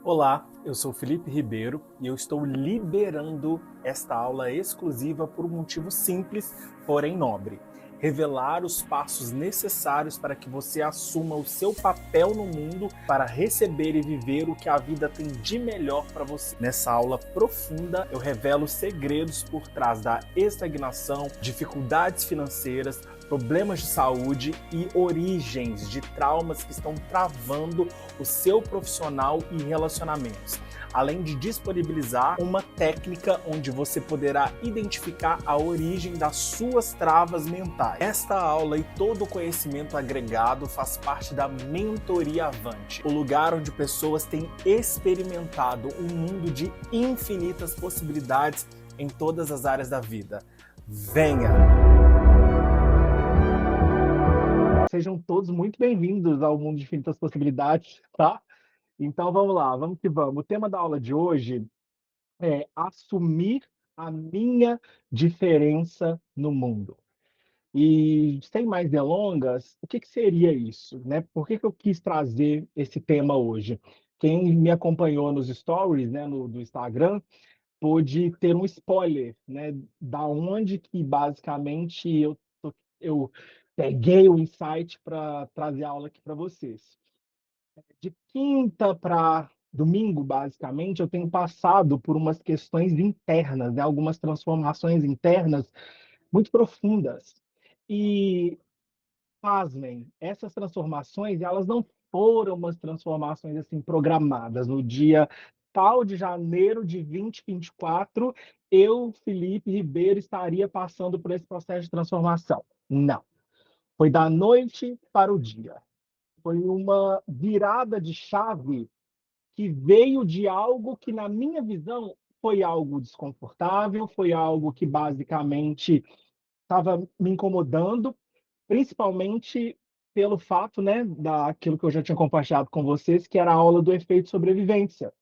Olá, eu sou Felipe Ribeiro e eu estou liberando esta aula exclusiva por um motivo simples, porém nobre. Revelar os passos necessários para que você assuma o seu papel no mundo para receber e viver o que a vida tem de melhor para você. Nessa aula profunda, eu revelo segredos por trás da estagnação, dificuldades financeiras, problemas de saúde e origens de traumas que estão travando o seu profissional e relacionamentos, além de disponibilizar uma técnica onde você poderá identificar a origem das suas travas mentais. Esta aula e todo o conhecimento agregado faz parte da Mentoria Avante, o lugar onde pessoas têm experimentado um mundo de infinitas possibilidades em todas as áreas da vida. Venha! Sejam todos muito bem-vindos ao mundo de infinitas possibilidades, tá? Então vamos lá, vamos que vamos. O tema da aula de hoje é assumir a minha diferença no mundo. E sem mais delongas, o que que seria isso, né? Por que que eu quis trazer esse tema hoje? Quem me acompanhou nos stories, né, do Instagram, pôde ter um spoiler, né, da onde que basicamente eu peguei o insight para trazer a aula aqui para vocês. De quinta para domingo, basicamente, eu tenho passado por umas questões internas, né, algumas transformações internas muito profundas. E, pasmem, essas transformações, elas não foram umas transformações assim programadas. No dia tal de janeiro de 2024, eu, Felipe Ribeiro, estaria passando por esse processo de transformação. Não. Foi da noite para o dia. Foi uma virada de chave que veio de algo que, na minha visão, foi algo desconfortável, foi algo que basicamente estava me incomodando, principalmente pelo fato, né, daquilo que eu já tinha compartilhado com vocês, que era a aula do efeito sobrevivência.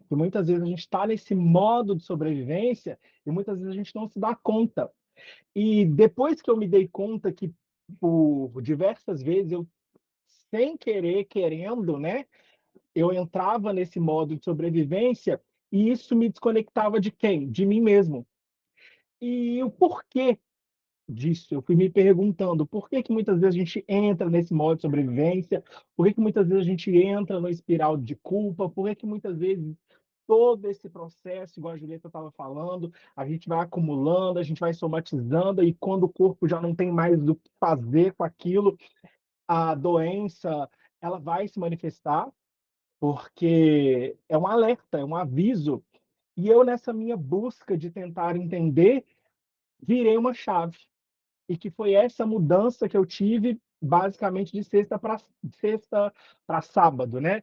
Que muitas vezes a gente está nesse modo de sobrevivência e muitas vezes a gente não se dá conta. E depois que eu me dei conta que, por diversas vezes, eu, sem querer, querendo, né, eu entrava nesse modo de sobrevivência e isso me desconectava de quem? De mim mesmo. E o porquê disso? Eu fui me perguntando por que que muitas vezes a gente entra nesse modo de sobrevivência, por que que muitas vezes a gente entra no espiral de culpa, por que que muitas vezes todo esse processo, igual a Julieta estava falando, a gente vai acumulando, a gente vai somatizando, e quando o corpo já não tem mais o que fazer com aquilo, a doença ela vai se manifestar, porque é um alerta, é um aviso. E eu, nessa minha busca de tentar entender, virei uma chave. E que foi essa mudança que eu tive, basicamente, de sexta para sábado, né?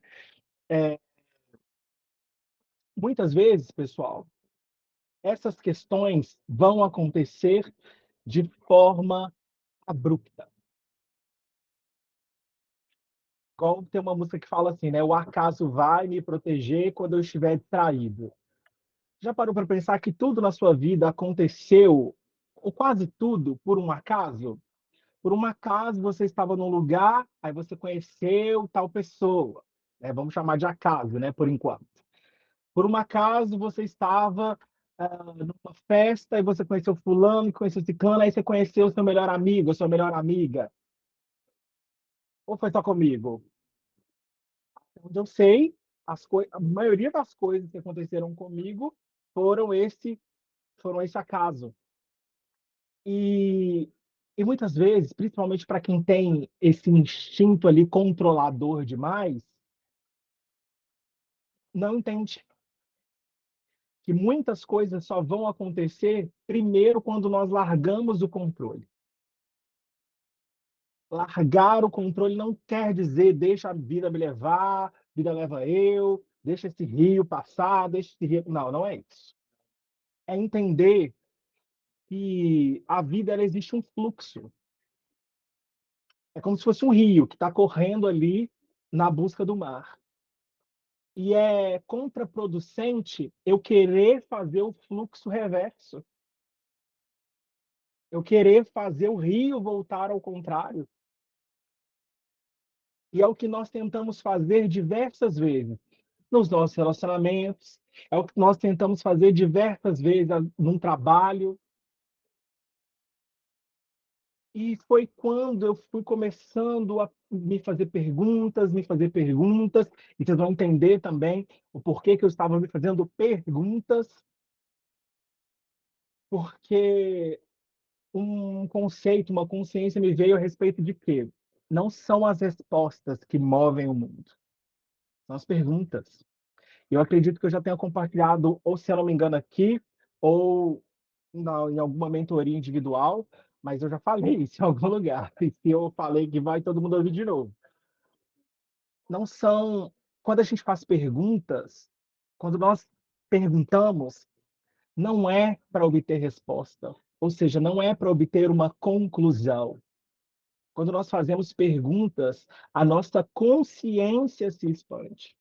Muitas vezes, pessoal, essas questões vão acontecer de forma abrupta. Igual tem uma música que fala assim, né? O acaso vai me proteger quando eu estiver distraído. Já parou para pensar que tudo na sua vida aconteceu, ou quase tudo, por um acaso? Por um acaso você estava num lugar, aí você conheceu tal pessoa, né? Vamos chamar de acaso, né? Por enquanto. Por um acaso você estava numa festa e você conheceu fulano, conheceu ciclano, aí você conheceu o seu melhor amigo, a sua melhor amiga. Ou foi só comigo? Onde eu sei, a maioria das coisas que aconteceram comigo foram esse acaso. E, e muitas vezes, principalmente para quem tem esse instinto ali controlador demais, não entende que muitas coisas só vão acontecer primeiro quando nós largamos o controle. Largar o controle não quer dizer deixa a vida me levar, vida leva eu, deixa esse rio passar, deixa esse rio. Não, não é isso. É entender que a vida ela existe um fluxo. É como se fosse um rio que está correndo ali na busca do mar. E é contraproducente eu querer fazer o fluxo reverso, eu querer fazer o rio voltar ao contrário. E é o que nós tentamos fazer diversas vezes. nos nossos relacionamentos, é o que nós tentamos fazer diversas vezes num trabalho. E foi quando eu fui começando a me fazer perguntas, e vocês vão entender também o porquê que eu estava me fazendo perguntas, porque um conceito, uma consciência me veio a respeito de que não são as respostas que movem o mundo, são as perguntas. Eu acredito que eu já tenha compartilhado, ou se eu não me engano aqui, ou em alguma mentoria individual, mas eu já falei isso em algum lugar. E se eu falei que vai todo mundo ouvir de novo. Não são Quando a gente faz perguntas, quando nós perguntamos, não é para obter resposta, ou seja, não é para obter uma conclusão. Quando nós fazemos perguntas, a nossa consciência se expande.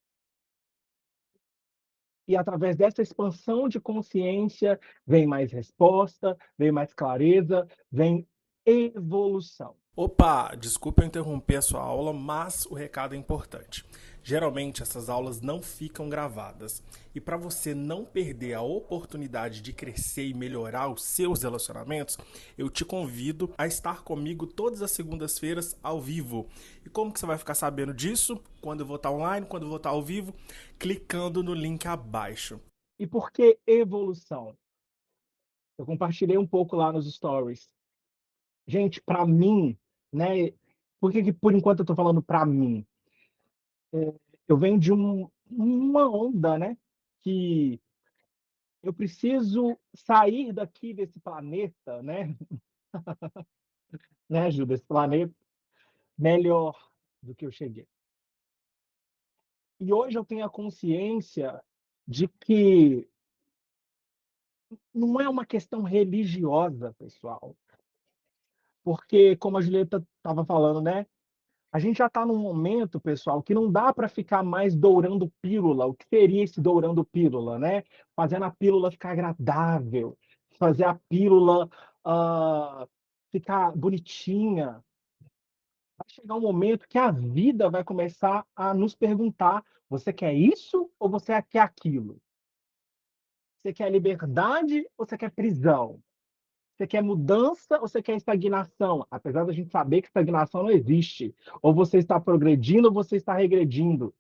E através dessa expansão de consciência, vem mais resposta, vem mais clareza, vem evolução. Opa, desculpa eu interromper a sua aula, mas o recado é importante. Geralmente essas aulas não ficam gravadas. E para você não perder a oportunidade de crescer e melhorar os seus relacionamentos, eu te convido a estar comigo todas as segundas-feiras ao vivo. E como que você vai ficar sabendo disso? Quando eu vou estar online, quando eu vou estar ao vivo? Clicando no link abaixo. E por que evolução? Eu compartilhei um pouco lá nos stories. Gente, para mim, né, por que que por enquanto eu estou falando para mim? Eu venho de uma onda, né, que eu preciso sair daqui desse planeta, né, Ju, desse planeta melhor do que eu cheguei. E hoje eu tenho a consciência de que não é uma questão religiosa, pessoal, porque como a Julieta estava falando, né, a gente já está num momento, pessoal, que não dá para ficar mais dourando pílula. O que seria esse dourando pílula, né? Fazendo a pílula ficar agradável, fazer a pílula ficar bonitinha. Vai chegar um momento que a vida vai começar a nos perguntar: você quer isso ou você quer aquilo? Você quer liberdade ou você quer prisão? Você quer mudança ou você quer estagnação? Apesar da gente saber que estagnação não existe. Ou você está progredindo ou você está regredindo.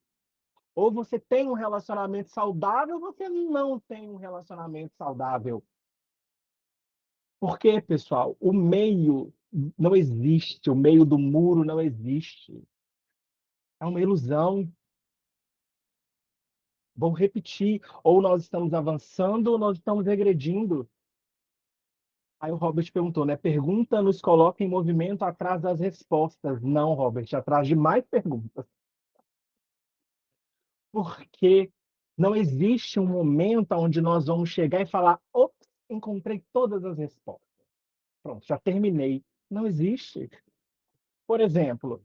Ou você tem um relacionamento saudável ou você não tem um relacionamento saudável. Porque, pessoal, o meio não existe, o meio do muro não existe. É uma ilusão. Vou repetir, ou nós estamos avançando ou nós estamos regredindo. Aí o Robert perguntou, né? Pergunta nos coloca em movimento atrás das respostas. Não, Robert, atrás de mais perguntas. Porque não existe um momento onde nós vamos chegar e falar: ops, encontrei todas as respostas. Pronto, já terminei. Não existe. Por exemplo,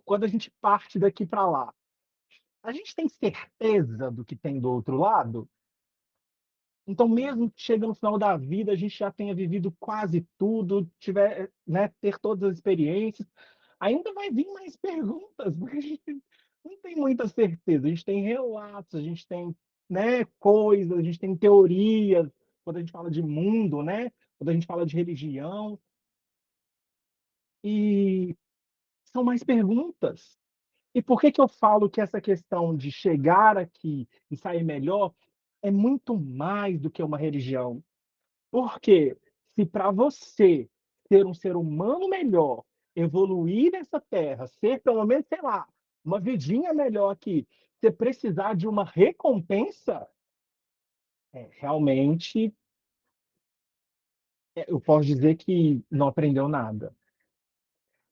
quando a gente parte daqui para lá, a gente tem certeza do que tem do outro lado? Então, mesmo que chega no final da vida, a gente já tenha vivido quase tudo, tiver, né, ter todas as experiências, ainda vai vir mais perguntas, porque a gente não tem muita certeza. A gente tem relatos, a gente tem, né, coisas, a gente tem teorias, quando a gente fala de mundo, né, quando a gente fala de religião, e são mais perguntas. E por que que eu falo que essa questão de chegar aqui e sair melhor é muito mais do que uma religião? Porque se para você ser um ser humano melhor, evoluir nessa terra, ser pelo menos, sei lá, uma vidinha melhor aqui, você precisar de uma recompensa, realmente, eu posso dizer que não aprendeu nada.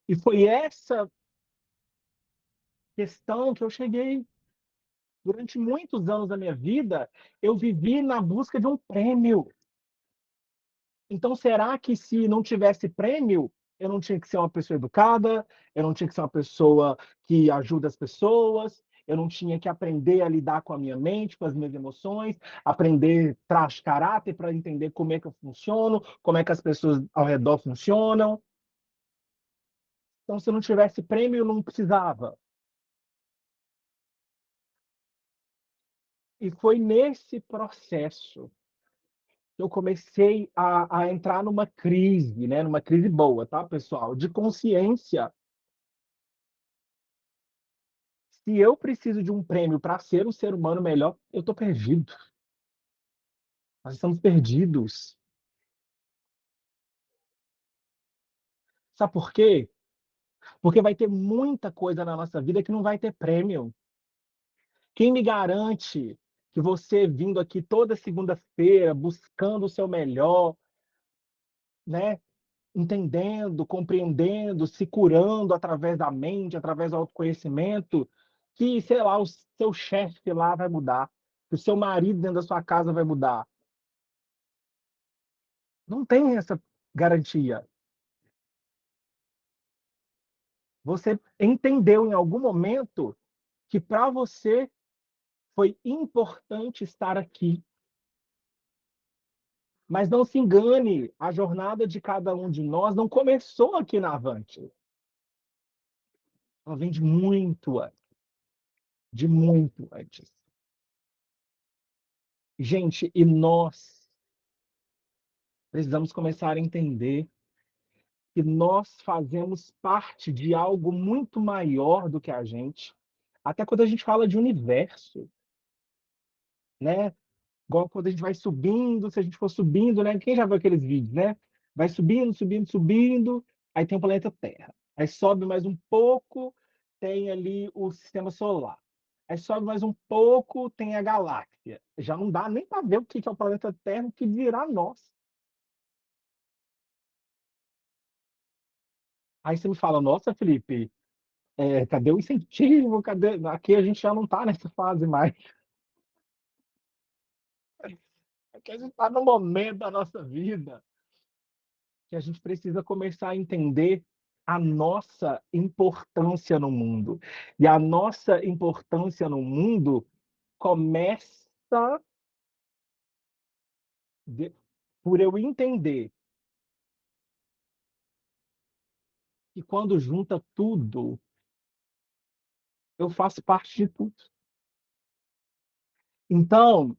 E foi essa questão que eu cheguei. Durante muitos anos da minha vida, eu vivi na busca de um prêmio. Então, será que se não tivesse prêmio, eu não tinha que ser uma pessoa educada, eu não tinha que ser uma pessoa que ajuda as pessoas, eu não tinha que aprender a lidar com a minha mente, com as minhas emoções, aprender traço de caráter para entender como é que eu funciono, como é que as pessoas ao redor funcionam. Então, se não tivesse prêmio, eu não precisava. E foi nesse processo que eu comecei a entrar numa crise, né, numa crise boa, tá, pessoal, de consciência. Se eu preciso de um prêmio para ser um ser humano melhor, eu estou perdido. Nós estamos perdidos. Sabe por quê? Porque vai ter muita coisa na nossa vida que não vai ter prêmio. Quem me garante que você vindo aqui toda segunda-feira, buscando o seu melhor, né, entendendo, compreendendo, se curando através da mente, através do autoconhecimento, que, sei lá, o seu chefe lá vai mudar, que o seu marido dentro da sua casa vai mudar. Não tem essa garantia. Você entendeu em algum momento que para você foi importante estar aqui. Mas não se engane, a jornada de cada um de nós não começou aqui na Avante. Ela vem de muito antes. Gente, e nós precisamos começar a entender que nós fazemos parte de algo muito maior do que a gente. Até quando a gente fala de universo, né? Igual quando a gente vai subindo, se a gente for subindo, né? Quem já viu aqueles vídeos, né? Vai subindo, subindo, subindo, aí tem o planeta Terra. Aí sobe mais um pouco, tem ali o sistema solar. Aí sobe mais um pouco, tem a galáxia. Já não dá nem para ver o que é o planeta Terra, o que dirá nós. Aí você me fala, nossa, Felipe, cadê o incentivo? Cadê? Aqui a gente já não está nessa fase mais. Aqui a gente está no momento da nossa vida que a gente precisa começar a entender a nossa importância no mundo. E a nossa importância no mundo começa de- por eu entender que quando junta tudo, eu faço parte de tudo. Então,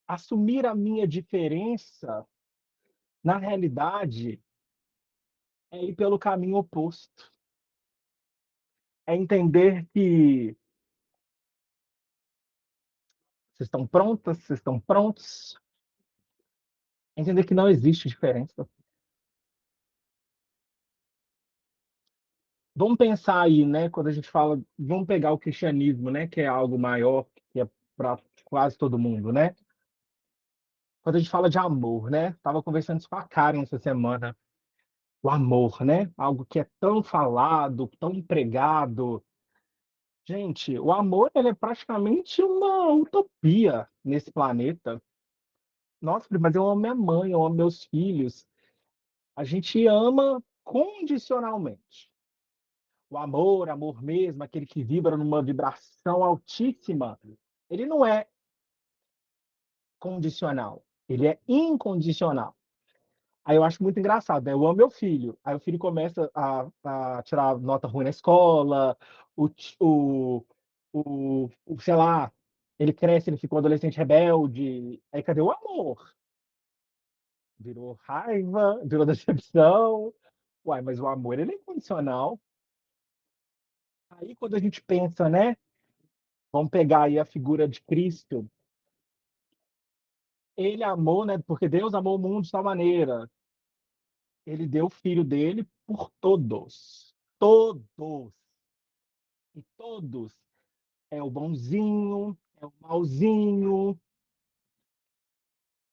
assumir a minha diferença, na realidade, é ir pelo caminho oposto. É entender que vocês estão prontas, vocês estão prontos. É entender que não existe diferença. Vamos pensar aí, né, quando a gente fala, vamos pegar o cristianismo, né, que é algo maior, que é para quase todo mundo, né? Quando a gente fala de amor, né? Tava conversando isso com a Karen essa semana. O amor, né? Algo que é tão falado, tão pregado. Gente, o amor ele é praticamente uma utopia nesse planeta. Nossa, mas eu amo minha mãe, eu amo meus filhos. A gente ama condicionalmente. O amor, amor mesmo, aquele que vibra numa vibração altíssima, ele não é condicional, ele é incondicional. Aí eu acho muito engraçado, né? Eu amo meu filho. Aí o filho começa a tirar nota ruim na escola, o, sei lá, ele cresce, ele fica um adolescente rebelde. Aí cadê o amor? Virou raiva, virou decepção. Uai, mas o amor ele é incondicional. Aí quando a gente pensa, né? Vamos pegar aí a figura de Cristo. Ele amou, né? Porque Deus amou o mundo de tal maneira. Ele deu o filho dele por todos. Todos. E todos. É o bonzinho, é o malzinho,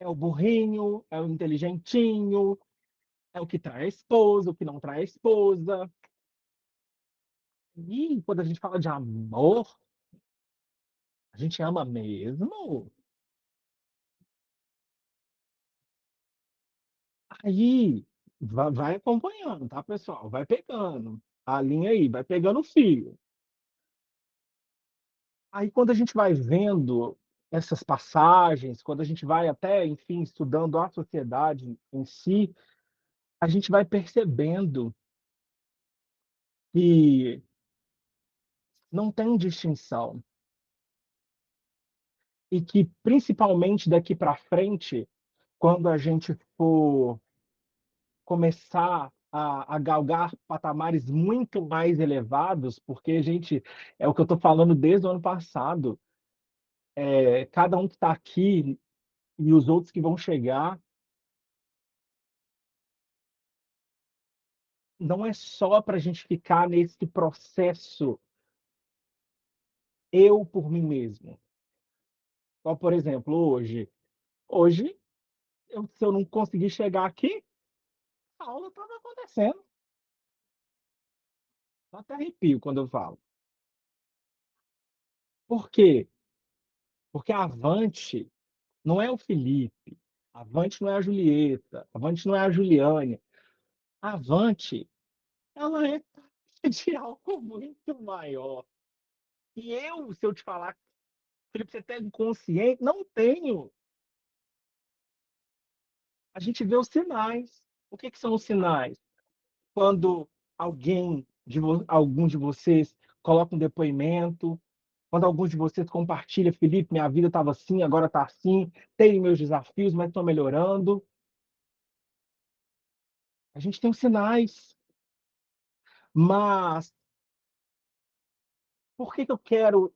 é o burrinho, é o inteligentinho, é o que trai a esposa, o que não trai a esposa. E quando a gente fala de amor, a gente ama mesmo. Aí vai acompanhando, tá, pessoal? Vai pegando a linha aí, vai pegando o fio. Aí quando a gente vai vendo essas passagens, quando a gente vai até, enfim, estudando a sociedade em si, a gente vai percebendo que não tem distinção. e que principalmente daqui para frente, quando a gente for começar a galgar patamares muito mais elevados, porque, gente, é o que eu estou falando desde o ano passado, cada um que está aqui e os outros que vão chegar, não é só para a gente ficar nesse processo eu por mim mesmo. Então, por exemplo, hoje se eu não conseguir chegar aqui, a aula estava acontecendo. Eu até arrepio quando eu falo. Por quê? Porque a Avante não é o Felipe, a Avante não é a Julieta, a Avante não é a Juliane. A Avante, ela é parte de algo muito maior. E eu, se eu te falar, Felipe, você tem consciente? Não tenho. A gente vê os sinais. O que que são os sinais? Quando algum de vocês coloca um depoimento, quando alguns de vocês compartilham, Felipe, minha vida estava assim, agora está assim, tenho meus desafios, mas estou melhorando. A gente tem os sinais, mas por que que eu quero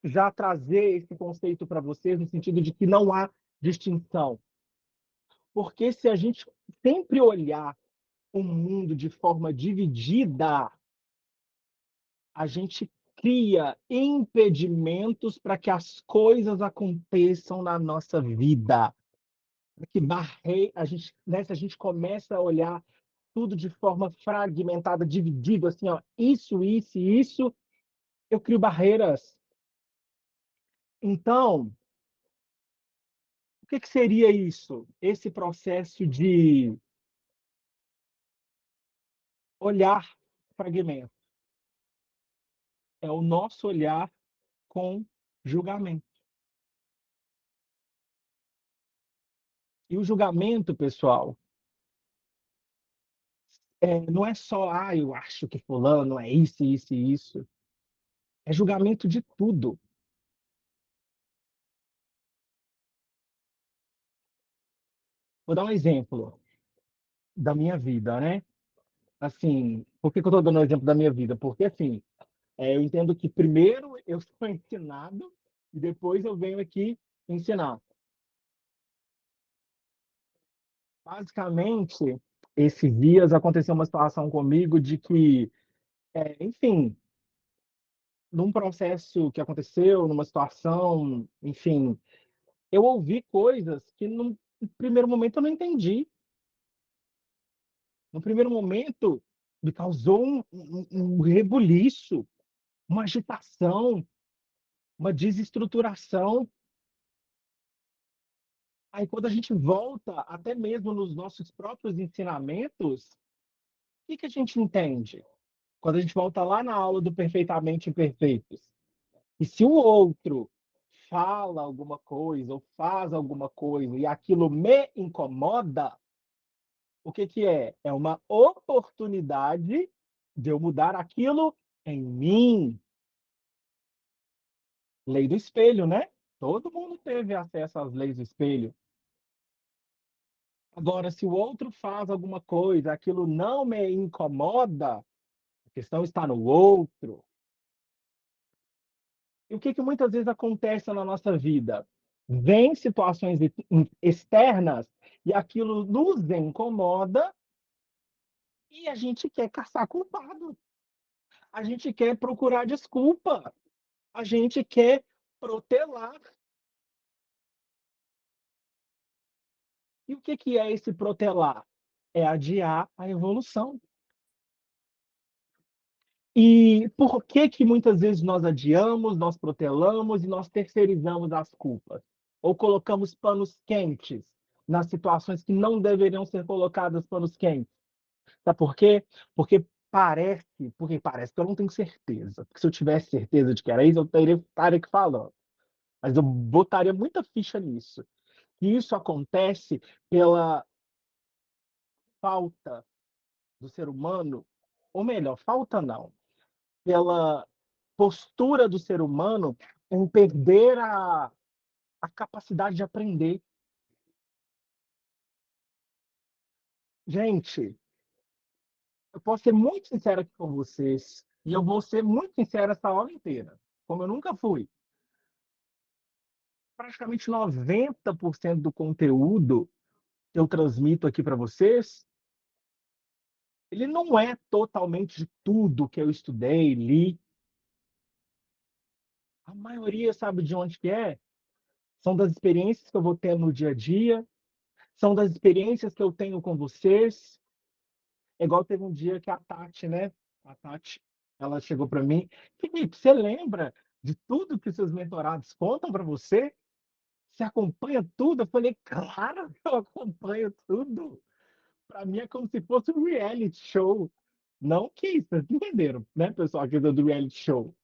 já trazer esse conceito para vocês no sentido de que não há distinção? Porque se a gente sempre olhar o mundo de forma dividida, a gente cria impedimentos para que as coisas aconteçam na nossa vida. Que barre... a gente, né, se a gente começa a olhar tudo de forma fragmentada, dividido, assim, ó, isso e isso, eu crio barreiras. Então, o que que seria isso? Esse processo de olhar fragmento. É o nosso olhar com julgamento. E o julgamento, pessoal, não é só, ah, eu acho que fulano é isso, isso e isso. É julgamento de tudo. Vou dar um exemplo da minha vida, né? Assim, por que que eu estou dando o exemplo da minha vida? Porque, assim, eu entendo que primeiro eu sou ensinado e depois eu venho aqui ensinar. Basicamente, esses dias aconteceu uma situação comigo de que, enfim, num processo que aconteceu, numa situação, enfim, eu ouvi coisas que no primeiro momento eu não entendi. No primeiro momento, me causou um rebuliço, uma agitação, uma desestruturação. Aí, quando a gente volta, até mesmo nos nossos próprios ensinamentos, o que que a gente entende? Quando a gente volta lá na aula do Perfeitamente Imperfeitos. E se o outro fala alguma coisa ou faz alguma coisa e aquilo me incomoda, o que que é? É uma oportunidade de eu mudar aquilo em mim. Lei do espelho, né? Todo mundo teve acesso às leis do espelho. Agora, se o outro faz alguma coisa, aquilo não me incomoda, a questão está no outro. E o que que muitas vezes acontece na nossa vida? Vem situações externas e aquilo nos incomoda e a gente quer caçar culpado. A gente quer procurar desculpa. A gente quer protelar. E o que que é esse protelar? É adiar a evolução. E por que que muitas vezes nós adiamos, nós protelamos e nós terceirizamos as culpas? Ou colocamos panos quentes nas situações que não deveriam ser colocadas panos quentes? Sabe por quê? Porque parece que eu não tenho certeza. Porque se eu tivesse certeza de que era isso, eu estaria aqui falando. Mas eu botaria muita ficha nisso. E isso acontece pela falta do ser humano, ou melhor, falta não, pela postura do ser humano em perder a capacidade de aprender. Gente, eu posso ser muito sincero aqui com vocês, e eu vou ser muito sincero essa aula inteira, como eu nunca fui. Praticamente 90% do conteúdo que eu transmito aqui para vocês, ele não é totalmente de tudo que eu estudei, li. A maioria sabe de onde que é? São das experiências que eu vou ter no dia a dia, são das experiências que eu tenho com vocês. É igual teve um dia que a Tati, né? A Tati, ela chegou para mim, Felipe, você lembra de tudo que os seus mentorados contam para você? Você acompanha tudo? Eu falei, claro que eu acompanho tudo. Para mim é como se fosse um reality show. Não que isso, vocês entenderam, né, pessoal, aqui do reality show.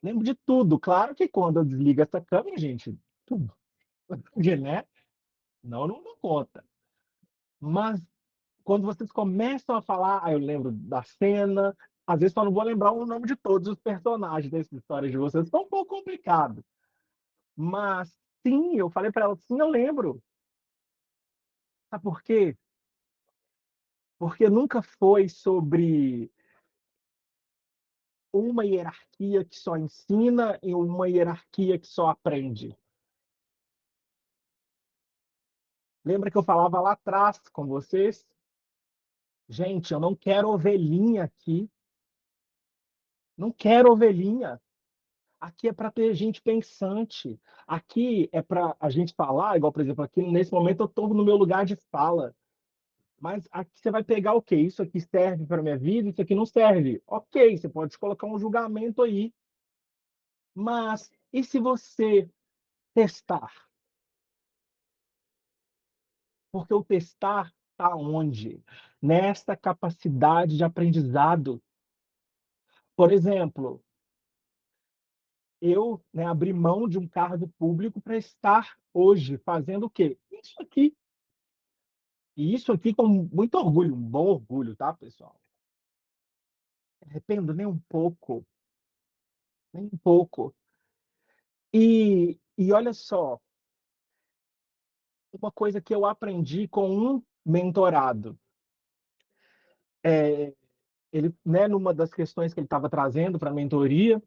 Lembro de tudo. Claro que quando eu desligo essa câmera, gente, tudo, né? Não dou conta. Mas quando vocês começam a falar, eu lembro da cena, às vezes só não vou lembrar o nome de todos os personagens dessas histórias de vocês, fica um pouco complicado. Mas sim, eu falei para ela, sim, eu lembro. Sabe por quê? Porque nunca foi sobre uma hierarquia que só ensina e uma hierarquia que só aprende. Lembra que eu falava lá atrás com vocês? Gente, eu não quero ovelhinha aqui, não quero ovelhinha. Aqui é para ter gente pensante. Aqui é para a gente falar, igual, por exemplo, aqui nesse momento eu estou no meu lugar de fala. Mas aqui você vai pegar o quê? Isso aqui serve para minha vida, isso aqui não serve. Ok, você pode colocar um julgamento aí. Mas e se você testar? Porque o testar está onde? Nesta capacidade de aprendizado. Por exemplo, eu, né, abri mão de um cargo público para estar hoje fazendo o quê? Isso aqui. E isso aqui com muito orgulho, um bom orgulho, tá, pessoal? Arrependo nem um pouco, nem um pouco. E olha só, uma coisa que eu aprendi com um mentorado. É, ele, né, numa das questões que ele estava trazendo para a mentoria,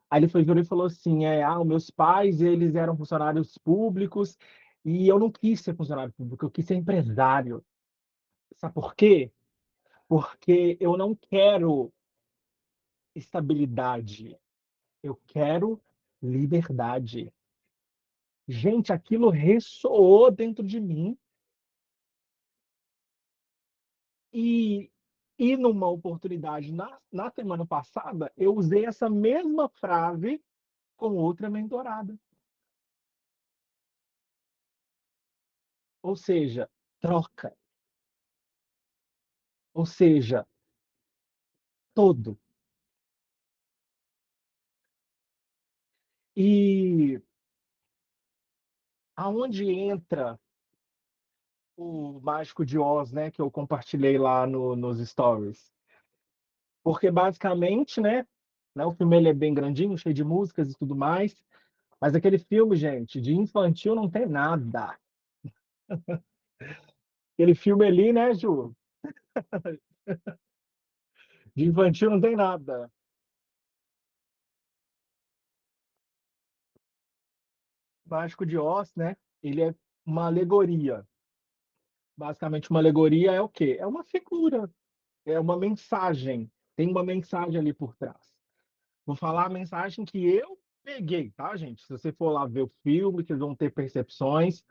aí ele foi virou e falou assim, os meus pais, eles eram funcionários públicos e eu não quis ser funcionário público, eu quis ser empresário. Sabe por quê? Porque eu não quero estabilidade, eu quero liberdade. Gente, aquilo ressoou dentro de mim e numa oportunidade na semana passada, eu usei essa mesma frase com outra mentorada. Ou seja, troca. Ou seja, todo. E aonde entra o Mágico de Oz, né, que eu compartilhei lá nos stories? Porque basicamente, né, o filme ele é bem grandinho, cheio de músicas e tudo mais, mas aquele filme, gente, de infantil não tem nada. Aquele filme ali, né, Ju? De infantil não tem nada. Mágico de Oz, né? Ele é uma alegoria. Basicamente, uma alegoria é o quê? É uma figura, é uma mensagem. Tem uma mensagem ali por trás. Vou falar a mensagem que eu peguei, tá, gente? Se você for lá ver o filme, vocês vão ter percepções.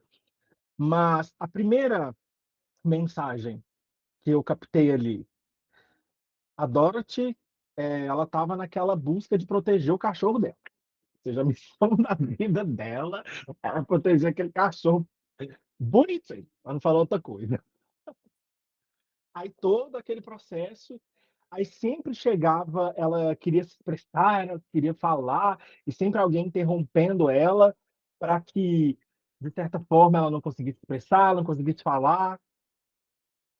Mas a primeira mensagem que eu captei ali, a Dorothy, ela estava naquela busca de proteger o cachorro dela. Ou seja, a missão da vida dela era proteger aquele cachorro bonitinho, para não falar outra coisa. Aí todo aquele processo, aí sempre chegava, ela queria se expressar, ela queria falar, e sempre alguém interrompendo ela para que, de certa forma, ela não conseguisse expressar, ela não conseguisse falar.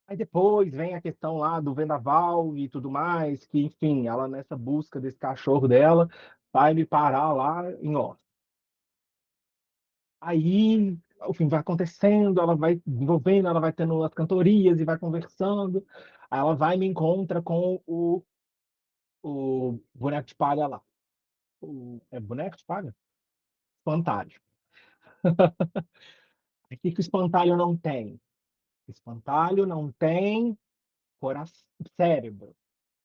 Aí depois vem a questão lá do vendaval e tudo mais, que enfim, ela nessa busca desse cachorro dela, vai me parar lá em Oz. Aí o filme vai acontecendo, ela vai desenvolvendo, ela vai tendo as cantorias e vai conversando. Aí ela vai e me encontra com o boneco de palha lá. É boneco de palha? Espantalho. O que que o espantalho não tem? O espantalho não tem coração, cérebro.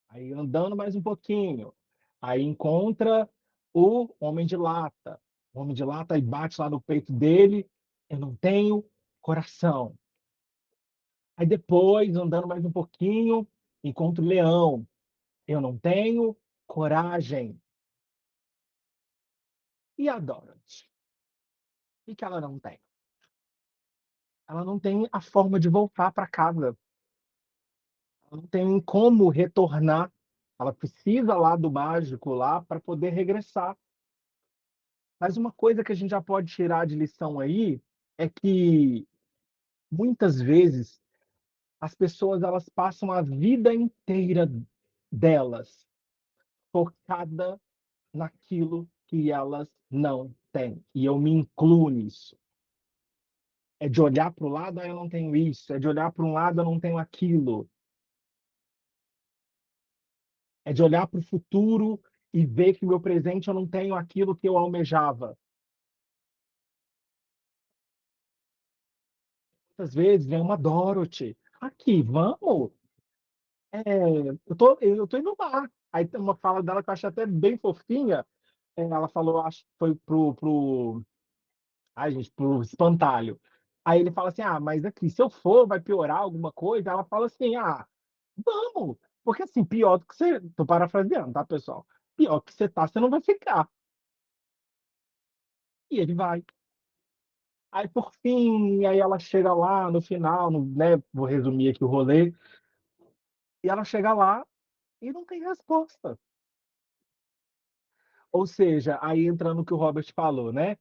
Aí andando mais um pouquinho, aí encontra o Homem de Lata. O Homem de Lata e bate lá no peito dele. Eu não tenho coração. Aí depois, andando mais um pouquinho, encontro o leão. Eu não tenho coragem. E a Dorothy? O que ela não tem? Ela não tem a forma de voltar para casa. Ela não tem como retornar. Ela precisa lá do mágico lá para poder regressar. Mas uma coisa que a gente já pode tirar de lição aí é que muitas vezes as pessoas elas passam a vida inteira delas focada naquilo que elas não têm. E eu me incluo nisso. É de olhar para o lado, ah, eu não tenho isso. É de olhar para um lado, eu não tenho aquilo. É de olhar para o futuro e ver que o meu presente eu não tenho aquilo que eu almejava. Às vezes vem uma Dorothy. Aqui, vamos? Eu tô indo lá. Aí tem uma fala dela que eu achei até bem fofinha. Ela falou, acho que foi ai, gente, pro espantalho. Aí ele fala assim: ah, mas aqui, se eu for, vai piorar alguma coisa? Ela fala assim: ah, vamos! Porque assim, pior do que você. Tô parafraseando, tá, pessoal? Pior que você tá, você não vai ficar. E ele vai. Aí, por fim, aí ela chega lá no final, né? Vou resumir aqui o rolê. E ela chega lá e não tem resposta. Ou seja, aí entrando no que o Robert falou, né?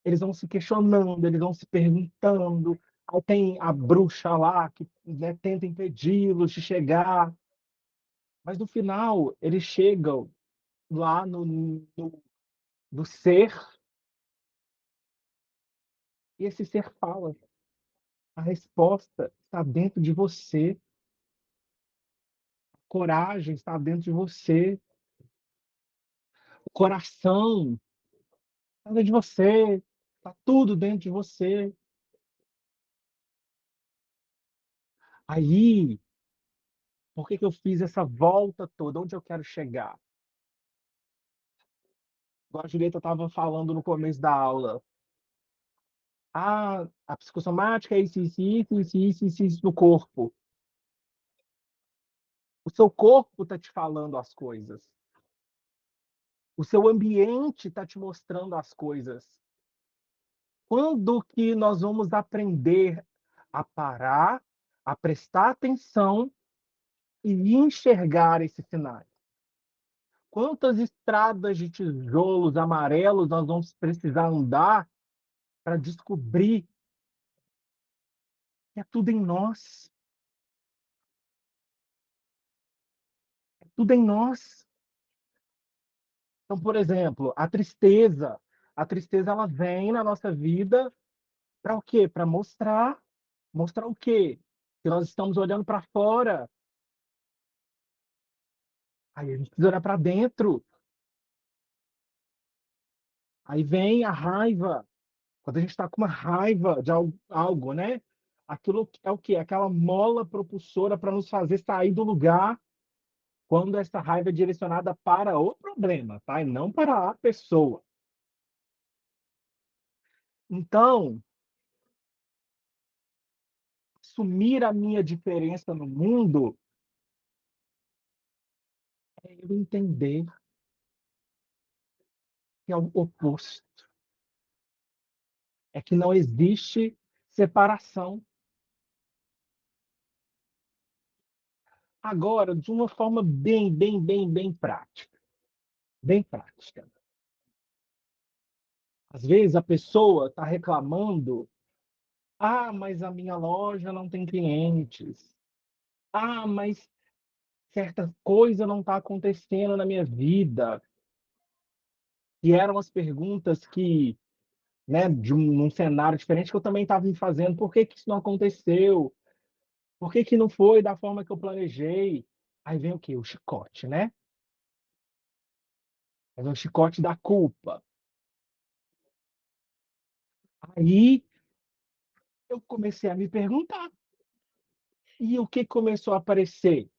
Eles vão se questionando, eles vão se perguntando. Aí tem a bruxa lá que, né, tenta impedi-los de chegar, mas no final eles chegam lá no ser e esse ser fala. A resposta está dentro de você, a coragem está dentro de você, o coração está dentro de você, está tudo dentro de você. Aí, por que que eu fiz essa volta toda? Onde eu quero chegar? Igual a Julieta estava falando no começo da aula. Ah, a psicossomática é isso no corpo. O seu corpo está te falando as coisas. O seu ambiente está te mostrando as coisas. Quando que nós vamos aprender a parar, a prestar atenção e enxergar esses sinais? Quantas estradas de tijolos amarelos nós vamos precisar andar para descobrir que é tudo em nós? É tudo em nós. Então, por exemplo, a tristeza. A tristeza ela vem na nossa vida para o quê? Para mostrar. Mostrar o quê? Que nós estamos olhando para fora. Aí a gente precisa olhar para dentro. Aí vem a raiva. Quando a gente está com uma raiva de algo, né? Aquilo é o quê? Aquela mola propulsora para nos fazer sair do lugar quando essa raiva é direcionada para o problema, tá? E não para a pessoa. Então, assumir a minha diferença no mundo é eu entender que é o oposto. É que não existe separação. Agora, de uma forma bem prática. Bem prática. Às vezes a pessoa está reclamando: ah, mas a minha loja não tem clientes. Ah, mas certa coisa não está acontecendo na minha vida. E eram as perguntas que né, num cenário diferente que eu também estava me fazendo. Por que que isso não aconteceu? Por que que não foi da forma que eu planejei? Aí vem o quê? O chicote, né? Aí vem o chicote da culpa. Aí eu comecei a me perguntar. E o que começou a aparecer?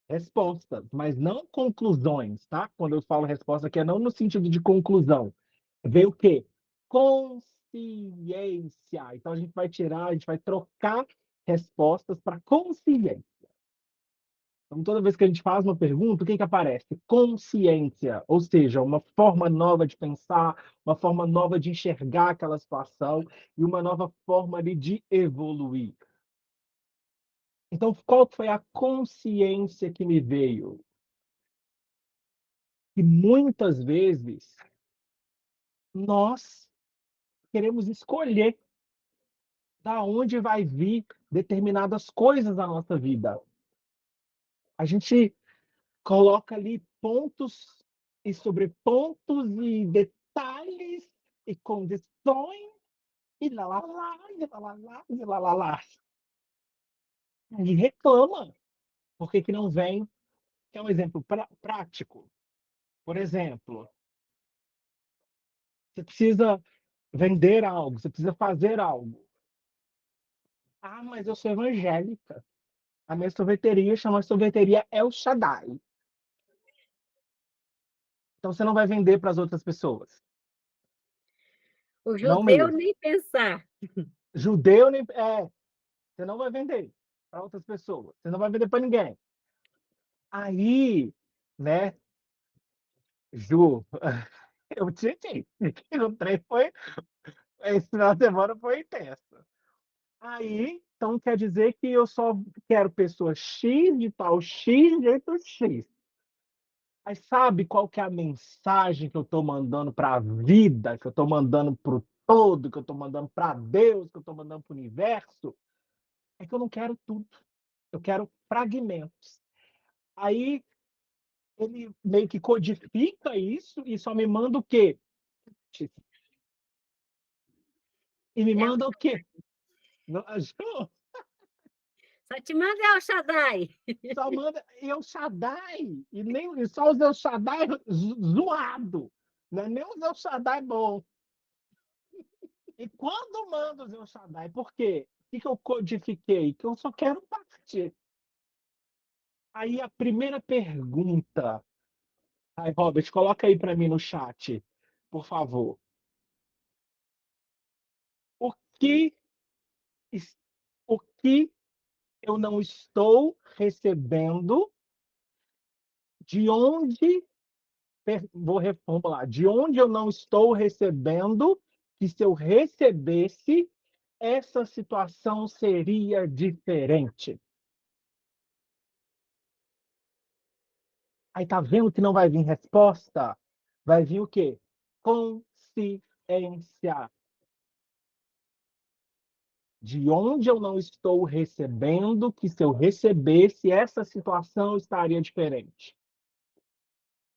Respostas, mas não conclusões, tá? Quando eu falo resposta aqui, é não no sentido de conclusão. Veio o quê? Consciência. Então a gente vai trocar respostas para consciência. Então, toda vez que a gente faz uma pergunta, o que que aparece? Consciência, ou seja, uma forma nova de pensar, uma forma nova de enxergar aquela situação e uma nova forma ali de evoluir. Então, qual foi a consciência que me veio? Que muitas vezes nós queremos escolher da onde vai vir determinadas coisas na nossa vida. A gente coloca ali pontos e sobrepontos e detalhes e condições e lá lá lá, e lá lá lá, e lá lá lá. E reclama, porque que não vem. É um exemplo prático. Por exemplo, você precisa vender algo, você precisa fazer algo. Ah, mas eu sou evangélica. A minha sorveteria chama Sorveteria El Shaddai. Então você não vai vender para as outras pessoas. O Não judeu mesmo. nem pensar. Judeu, você não vai vender para outras pessoas. Você não vai vender para ninguém. Aí, né, Ju, eu te disse que o trem foi. Esse final de semana foi intenso. Aí, então quer dizer que eu só quero pessoa X de tal X, jeito X. Aí sabe qual que é a mensagem que eu estou mandando para a vida, que eu estou mandando para o todo, que eu estou mandando para Deus, que eu estou mandando para o universo? É que eu não quero tudo. Eu quero fragmentos. Aí ele meio que codifica isso e só me manda o quê? E me É, manda o quê? só te manda El Shaddai. Só manda El Shaddai. E só os El Shaddai zoado. Não é nem os El Shaddai bom. E quando manda os El Shaddai, por quê? O que eu codifiquei? Que eu só quero partir. Aí a primeira pergunta. Ai, Robert, coloca aí para mim no chat, por favor. O que, o que eu não estou recebendo? De onde, vamos lá, de onde eu não estou recebendo, que se eu recebesse, essa situação seria diferente? Aí tá vendo que não vai vir resposta? Vai vir o quê? Consciência. De onde eu não estou recebendo, que se eu recebesse, essa situação estaria diferente.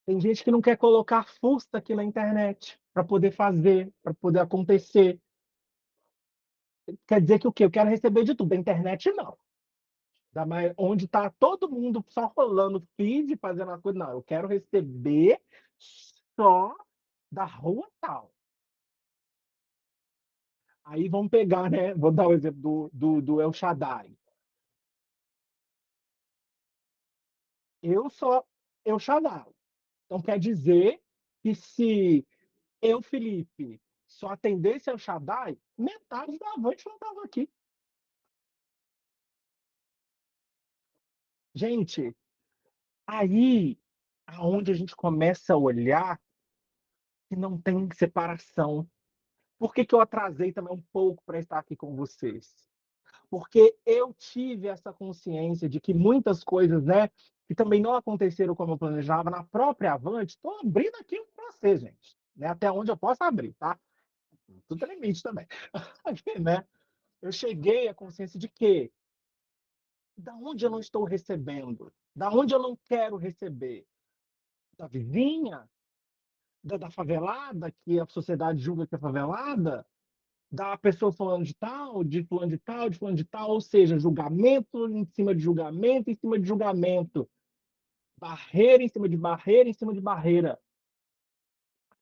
Tem gente que não quer colocar fusta aqui na internet para poder fazer, para poder acontecer. Quer dizer que o quê? Eu quero receber de tudo. Da internet, não. Onde está todo mundo só rolando feed, fazendo as coisas. Não, eu quero receber só da rua tal. Aí vamos pegar, né? Vou dar o exemplo do El Shaddai. Eu sou El Shaddai. Então quer dizer que se eu, Felipe, só atendesse El Shaddai, metade da Avante não estava aqui. Gente, aí aonde a gente começa a olhar que não tem separação. Por que que eu atrasei também um pouco para estar aqui com vocês? Porque eu tive essa consciência de que muitas coisas, né, que também não aconteceram como eu planejava na própria Avante, estou abrindo aqui para você, gente, né, até onde eu posso abrir, tá? Tudo tem limite também. Né? Eu cheguei à consciência de que da onde eu não estou recebendo, da onde eu não quero receber, da vizinha, da favelada, que a sociedade julga que é favelada, da pessoa falando de tal, de fulano de tal, de fulano de tal, ou seja, julgamento em cima de julgamento, em cima de julgamento, barreira em cima de barreira, em cima de barreira.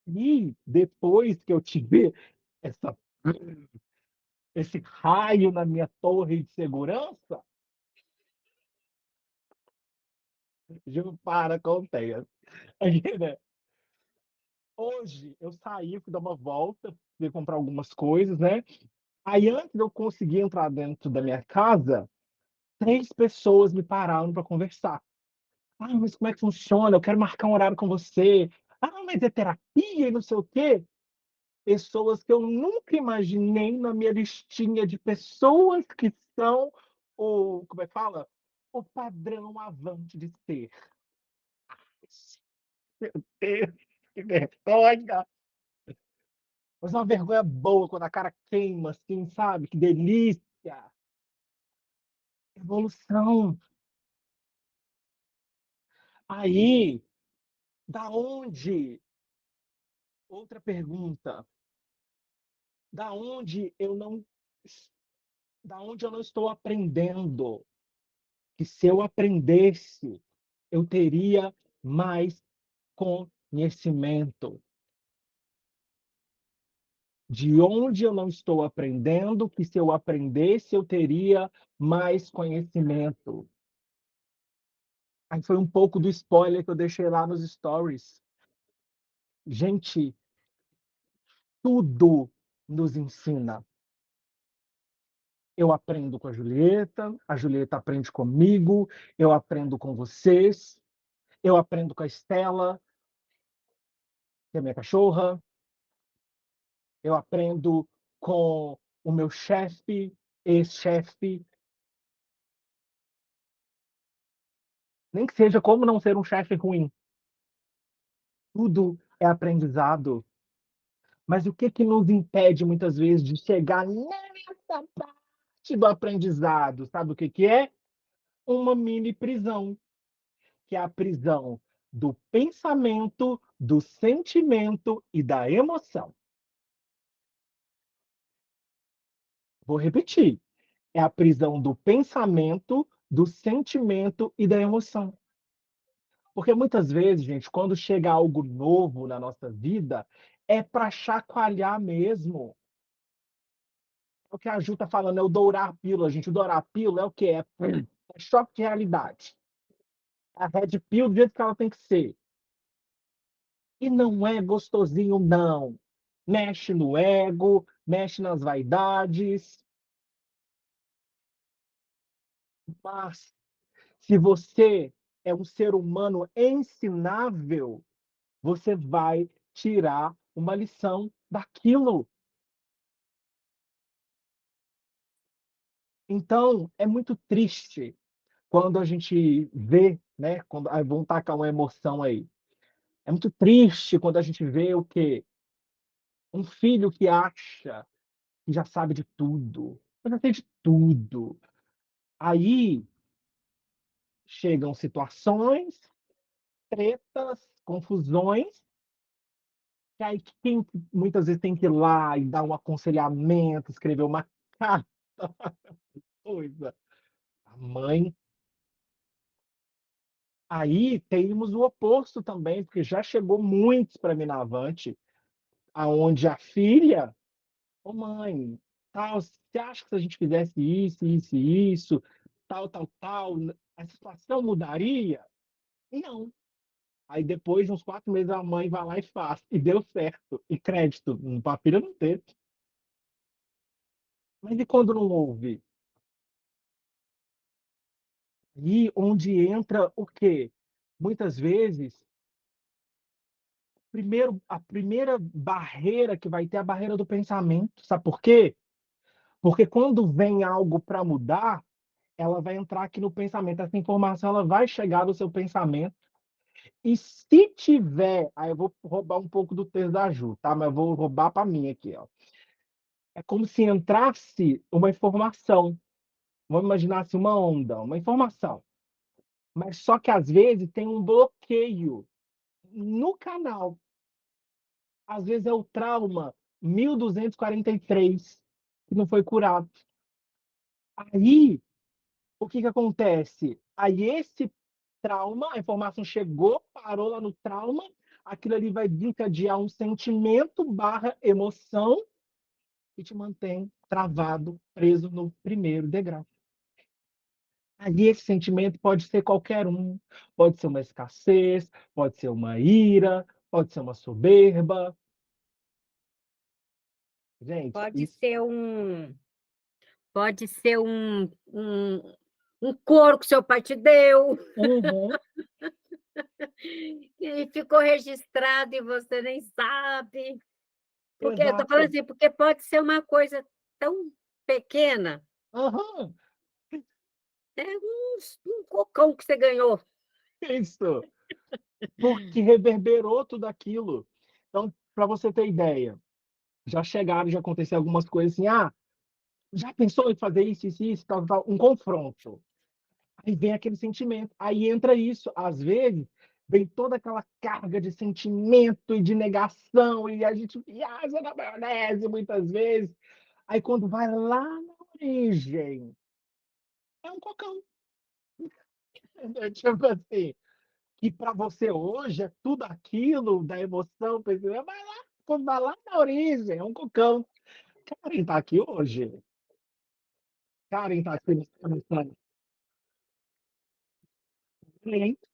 E depois que eu tive essa, esse raio na minha torre de segurança, eu para, acontece. Aí, né? Hoje eu saí, fui dar uma volta, fui comprar algumas coisas, né? Aí antes de eu conseguir entrar dentro da minha casa, 3 pessoas me pararam para conversar. "Ah, mas como é que funciona? Eu quero marcar um horário com você". "Ah, mas é terapia e não sei o quê". Pessoas que eu nunca imaginei na minha listinha de pessoas que são o como é que fala? O padrão Avante de ser. Meu Deus, que vergonha! Mas uma vergonha boa quando a cara queima, assim, sabe? Que delícia! Evolução. Aí, da onde outra pergunta, da onde eu não da onde eu não estou aprendendo, que se eu aprendesse, eu teria mais conhecimento. De onde eu não estou aprendendo, que se eu aprendesse, eu teria mais conhecimento. Aí foi um pouco do spoiler que eu deixei lá nos stories. Gente, tudo nos ensina. Eu aprendo com a Julieta aprende comigo, eu aprendo com vocês, eu aprendo com a Estela, que é minha cachorra, eu aprendo com o meu chefe, ex-chefe, nem que seja como não ser um chefe ruim. Tudo é aprendizado. Mas o que que nos impede muitas vezes de chegar nessa parte do aprendizado? Sabe o que que é? Uma mini prisão, que é a prisão do pensamento, do sentimento e da emoção. Vou repetir, é a prisão do pensamento, do sentimento e da emoção. Porque muitas vezes, gente, quando chega algo novo na nossa vida, é para chacoalhar mesmo. É o que a Ju tá falando, é o dourar a pílula, gente. O dourar a pílula é o quê? É choque de realidade. A red pill do jeito que ela tem que ser. E não é gostosinho, não. Mexe no ego, mexe nas vaidades. Mas se você é um ser humano ensinável, você vai tirar uma lição daquilo. Então, é muito triste quando a gente vê, né? Quando, vamos tacar uma emoção aí. É muito triste quando a gente vê o quê? Um filho que acha que já sabe de tudo. Eu já sei de tudo. Aí chegam situações, tretas, confusões, que aí quem muitas vezes tem que ir lá e dar um aconselhamento, escrever uma carta, coisa. A mãe. Aí temos o oposto também, porque já chegou muitos para mim na Avante, aonde a filha: "Ô mãe, tal, você acha que se a gente fizesse isso, isso e isso, tal, tal, tal, a situação mudaria?" Não. Aí depois de uns 4 meses a mãe vai lá e faz, e deu certo, e crédito, para a filha não teve. Mas e quando não houve? E onde entra o quê? Muitas vezes, a primeira barreira que vai ter é a barreira do pensamento, sabe por quê? Porque quando vem algo para mudar, ela vai entrar aqui no pensamento, essa informação ela vai chegar no seu pensamento, e se tiver, aí eu vou roubar um pouco do texto da Ju, tá? Mas eu vou roubar para mim aqui, ó. É como se entrasse uma informação, vamos imaginar assim, uma onda, uma informação, mas só que às vezes tem um bloqueio no canal. Às vezes é o trauma 1243 que não foi curado. Aí, o que que acontece? Aí esse trauma, a informação chegou, parou lá no trauma, aquilo ali vai desencadear um sentimento barra emoção que te mantém travado, preso no primeiro degrau. Aí esse sentimento pode ser qualquer um, pode ser uma escassez, pode ser uma ira, pode ser uma soberba. Gente, Pode isso. ser um, pode ser um couro que seu pai te deu, Uhum, que ficou registrado e você nem sabe. Porque eu tô falando exato. assim, porque pode ser uma coisa tão pequena, Aham, é um cocão que você ganhou. isso. Porque reverberou tudo aquilo. Então, para você ter ideia, já chegaram, já aconteceu algumas coisas assim, já pensou em fazer isso, tal, tal, um confronto. Aí vem aquele sentimento, aí entra isso, às vezes vem toda aquela carga de sentimento e de negação, e a gente viaja na maionese muitas vezes. Aí quando vai lá na origem, é um cocão. É tipo assim, que para você hoje é tudo aquilo da emoção, pensamento, vai lá, quando vai lá na origem, é um cocão. Karen tá aqui hoje. Karen tá aqui nessa.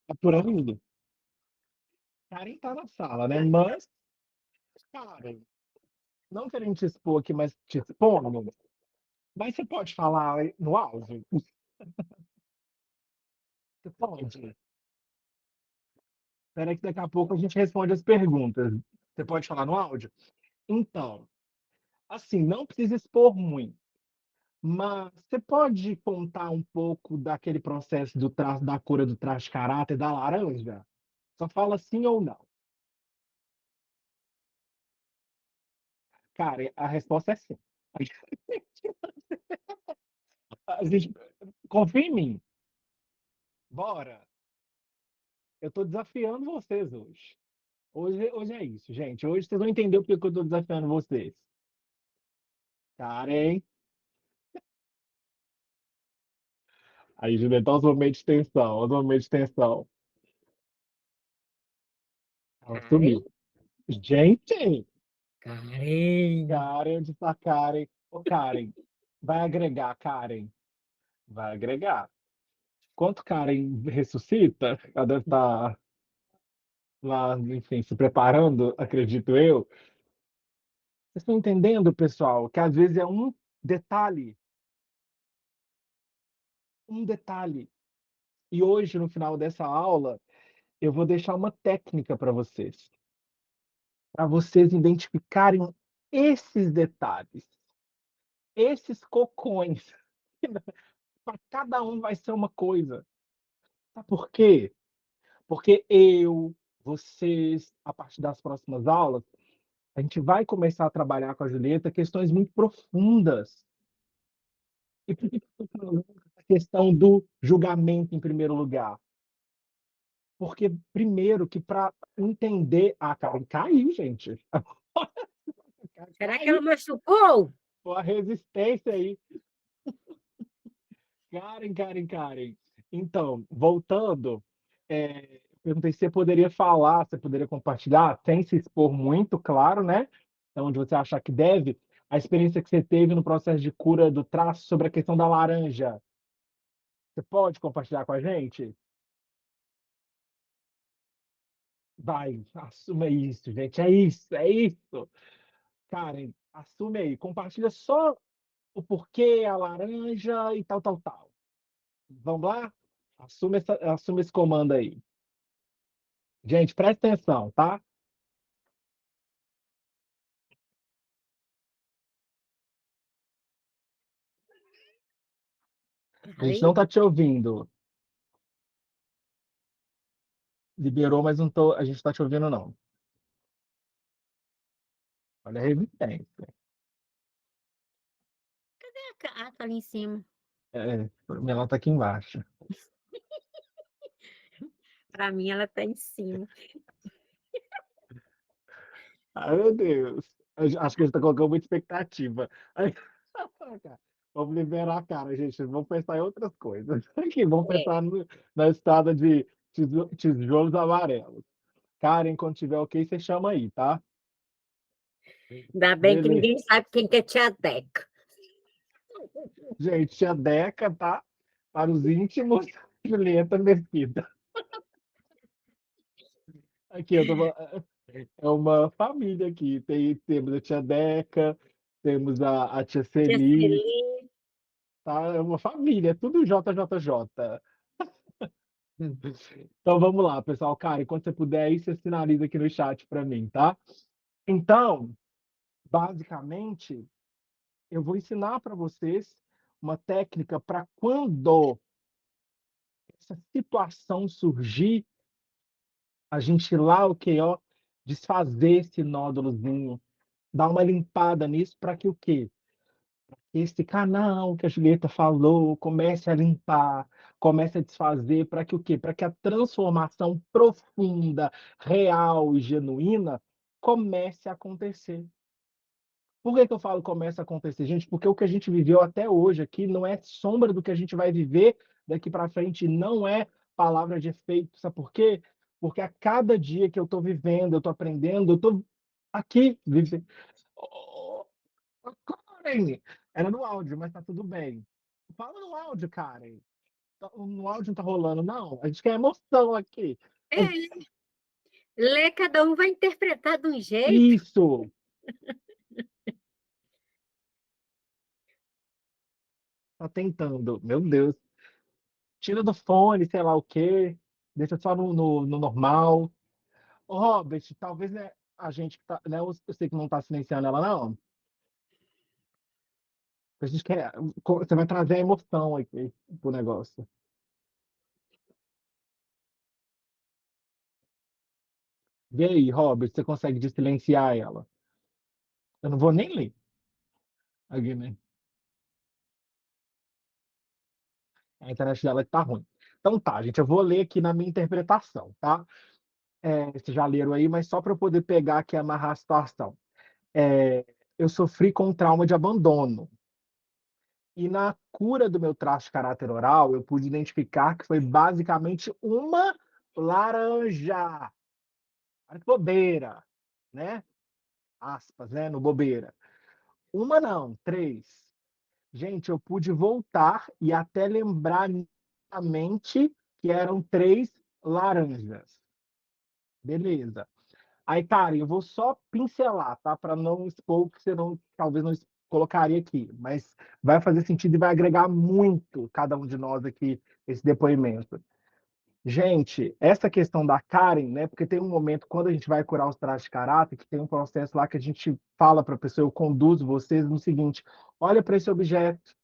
É por aí. Karen tá na sala, né? Mas, Karen, não querendo te expor aqui, mas te expondo, mas você pode falar no áudio? Você pode? Espera que daqui a pouco a gente responde as perguntas. Você pode falar no áudio? Então, assim, não precisa expor muito, mas você pode contar um pouco daquele processo do traço, da cura do traço de caráter da laranja? Só fala sim ou não. Cara, a resposta é sim. A gente, confia em mim. Bora. Eu tô desafiando vocês hoje. Hoje é isso, gente. Hoje vocês vão entender o que eu tô desafiando vocês. Karen. Aí, Julieta, olha os momentos de tensão. Olha os momentos de tensão. Ela Karen, sumiu. Gente! Karen. Karen, onde está Karen? Ô, Karen, vai agregar, Karen. Vai agregar. Quanto Karen ressuscita, ela deve estar lá, enfim, se preparando, acredito eu. Vocês estão entendendo, pessoal, que às vezes é um detalhe. E hoje, no final dessa aula, eu vou deixar uma técnica para vocês identificarem esses detalhes, esses cocões. Para cada um vai ser uma coisa. Sabe por quê? Porque eu, vocês, a partir das próximas aulas, a gente vai começar a trabalhar com a Julieta questões muito profundas. E por que eu estou falando essa questão do julgamento em primeiro lugar? Porque, primeiro, que para entender. Ah, Karen, caiu, gente. Será que ela Caiu. machucou? Pô, a resistência aí. Karen. Então, voltando, eu perguntei se você poderia falar, se você poderia compartilhar, sem se expor muito, claro, né? Então, onde você achar que deve, a experiência que você teve no processo de cura do traço sobre a questão da laranja. Você pode compartilhar com a gente? Vai, assuma isso, gente. É isso. Karen, assume aí. Compartilha só o porquê, a laranja e tal, tal, tal. Vamos lá? Assume esse comando aí. Gente, presta atenção, tá? A gente não Karen, tá te ouvindo. Liberou, mas não tô, a gente tá te ouvindo, não. Olha a resistência. tá ali em cima. Ela tá aqui embaixo. Para mim, ela tá em cima. Ai, meu Deus. Acho que a gente tá colocando muita expectativa. Aí, cara, vamos liberar a cara, gente. Vamos pensar em outras coisas. Aqui, vamos É, pensar na estrada de tijolos amarelos. Karen, quando tiver ok, você chama aí, tá? ainda bem que Beleza. ninguém sabe quem que é tia Deca. Gente, tia Deca, tá? Para os íntimos, Julieta Mesquita. Aqui, é uma família aqui. Temos a tia Deca, temos a tia Tia Celi, Celi. tá? É uma família, é tudo JJJ. Então vamos lá, pessoal. Cara, enquanto você puder aí, você sinaliza aqui no chat para mim, tá? Então, basicamente, eu vou ensinar para vocês uma técnica para quando essa situação surgir, a gente ir lá, ok, ó, desfazer esse nódulozinho, dar uma limpada nisso para que o quê? Esse canal que a Julieta falou comece a limpar, comece a desfazer, para que o quê? Para que a transformação profunda, real e genuína comece a acontecer. Por que que eu falo começa a acontecer, gente? Porque o que a gente viveu até hoje aqui não é sombra do que a gente vai viver daqui para frente, não é palavra de efeito. Sabe por quê? Porque a cada dia que eu estou vivendo, eu estou aprendendo, eu estou aqui. Karen, era no áudio, mas tá tudo bem. Fala no áudio, Karen. No áudio não tá rolando, não. A gente quer emoção aqui. É, ler, cada um vai interpretar de um jeito. Isso! Tá tentando. Meu Deus. Tira do fone, sei lá o quê. Deixa só no normal. Ô, Robert, talvez né, a gente que tá. Né, eu sei que não tá silenciando ela, não. A gente quer. Você vai trazer a emoção aqui pro negócio. Vê aí, Robert, você consegue silenciar ela? Eu não vou nem ler. Aqui, né? A internet dela tá ruim. Então tá, gente, eu vou ler aqui na minha interpretação, tá? Vocês já leram aí, mas só para eu poder pegar aqui e amarrar a situação. É, eu sofri com um trauma de abandono. E na cura do meu traço de caráter oral, eu pude identificar que foi basicamente uma laranja. Olha que bobeira, né? Aspas, né? No bobeira. Uma não, três. Gente, eu pude voltar e até lembrar a mente que eram três laranjas. Beleza. Aí, cara, eu vou só pincelar, tá? Para não expor o que você não, talvez não colocaria aqui, mas vai fazer sentido e vai agregar muito cada um de nós aqui esse depoimento. Gente, essa questão da Karen, né? Porque tem um momento quando a gente vai curar os traços de caráter, que tem um processo lá que a gente fala para a pessoa, eu conduzo vocês no seguinte: olha para esse objeto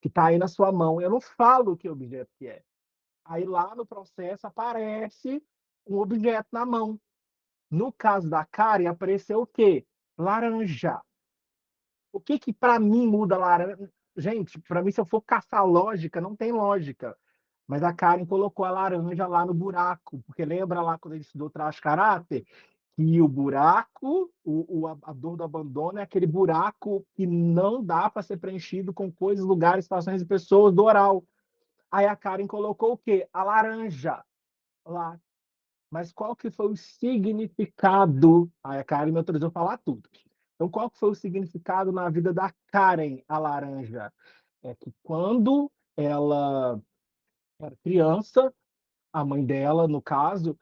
que está aí na sua mão. Eu não falo que objeto que é. Aí lá no processo aparece um objeto na mão. No caso da Karen, apareceu o quê? Laranja. O que que para mim muda laranja? Gente, para mim, se eu for caçar lógica, não tem lógica. Mas a Karen colocou a laranja lá no buraco, porque lembra lá quando a gente estudou traço caráter? Que o buraco, a dor do abandono é aquele buraco que não dá para ser preenchido com coisas, lugares, situações e pessoas do oral. Aí a Karen colocou o quê? A laranja lá. Mas qual que foi o significado? Aí a Karen me autorizou a falar tudo. Então, qual que foi o significado na vida da Karen, a laranja? É que quando ela era criança, a mãe dela, no caso,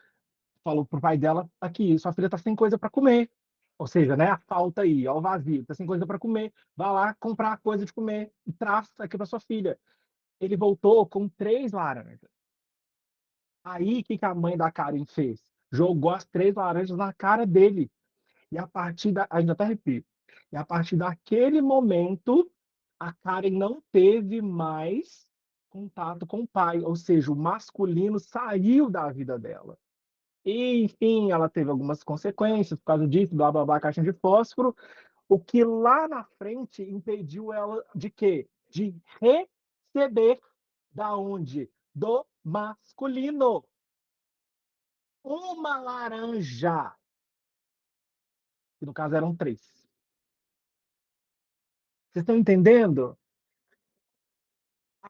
falou pro pai dela: aqui, sua filha tá sem coisa para comer. Ou seja, né, a falta aí, ó, o vazio, tá sem coisa para comer. Vai lá comprar coisa de comer e traz aqui para sua filha. Ele voltou com três laranjas. Aí, o que que a mãe da Karen fez? Jogou as três laranjas na cara dele. E a partir da. Ainda até arrepio. E a partir daquele momento, a Karen não teve mais contato com o pai. Ou seja, o masculino saiu da vida dela. E, enfim, ela teve algumas consequências por causa disso, blá blá blá, caixinha de fósforo. O que lá na frente impediu ela de quê? De receber da onde? Do masculino. Uma laranja. que no caso eram 3. Vocês estão entendendo?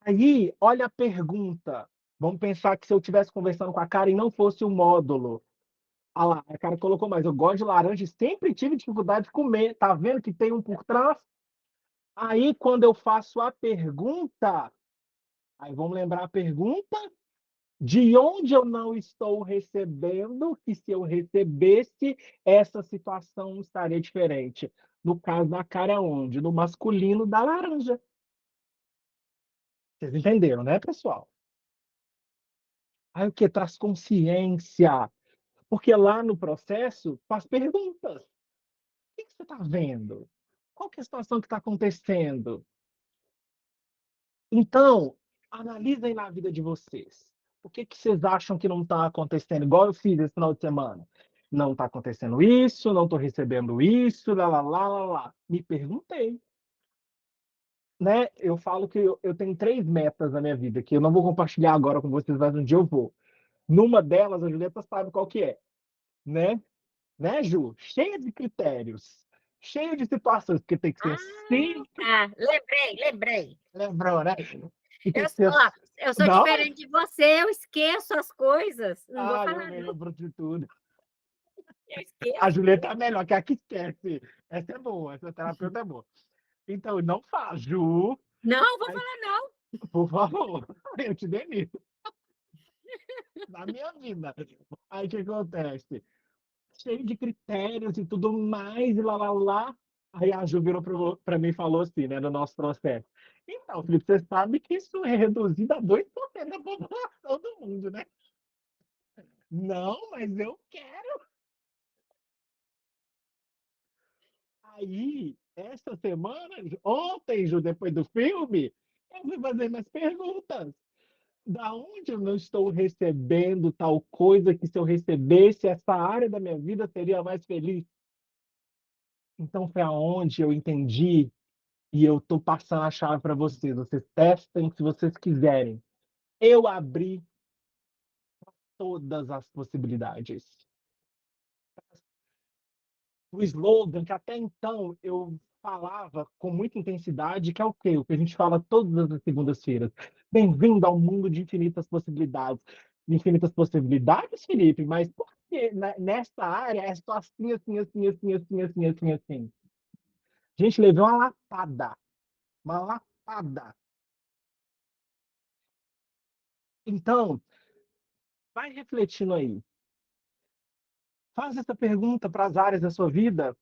Aí, olha a pergunta. Vamos pensar que se eu estivesse conversando com a Karen e não fosse o módulo. Ah lá, a Karen colocou mais. Eu gosto de laranja e sempre tive dificuldade de comer. Tá vendo que tem um por trás? Aí, quando eu faço a pergunta, aí vamos lembrar a pergunta de onde eu não estou recebendo, que se eu recebesse, essa situação estaria diferente. No caso da cara, onde? No masculino da laranja. Vocês entenderam, né, pessoal? Aí o que? Traz consciência. Porque lá no processo, faz perguntas. O que você está vendo? Qual que é a situação que está acontecendo? Então, analisem na vida de vocês. O que vocês acham que não está acontecendo? Igual eu fiz esse final de semana. Não está acontecendo isso, não estou recebendo isso, lá, lá, lá, lá, lá. Me perguntei. Né? Eu falo que eu tenho 3 metas na minha vida, que eu não vou compartilhar agora com vocês, mas um dia eu vou. Numa delas, a Julieta sabe qual que é, né? Né, Ju? Cheia de critérios, cheia de situações, porque tem que ser Ah, sempre. tá. Lembrei. Lembrou, né? E tem Eu, que ser. ó, eu sou Não? diferente de você, eu esqueço as coisas. Não vou Ah, eu falar, me não. lembro de tudo. Eu A esqueço Julieta tudo. é melhor, que a que esquece. Essa é boa, essa terapeuta é boa. Então, não faz, Ju. Não, vou Aí, falar, não. por favor, eu te demito na minha vida. Aí o que acontece? Cheio de critérios e tudo mais, e lá, lá, lá. Aí a Ju virou para mim e falou assim, né, no nosso processo. Então, Felipe, você sabe que isso é reduzido a 2% da população do mundo, né? Não, mas eu quero. Aí, essa semana, ontem, Ju, depois do filme, eu fui fazer minhas perguntas. Da onde eu não estou recebendo tal coisa que se eu recebesse essa área da minha vida seria mais feliz? Então foi aonde eu entendi e eu estou passando a chave para vocês. Vocês testem se vocês quiserem. Eu abri todas as possibilidades. O slogan que até então eu falava com muita intensidade, que é o quê? O que a gente fala todas as segundas-feiras. Bem-vindo ao mundo de infinitas possibilidades. Infinitas possibilidades, Felipe, mas por que nessa área é só assim, assim, assim, assim, assim, assim, assim, assim? Gente, levei uma lapada. Uma lapada. Então, vai refletindo aí. Faz essa pergunta para as áreas da sua vida.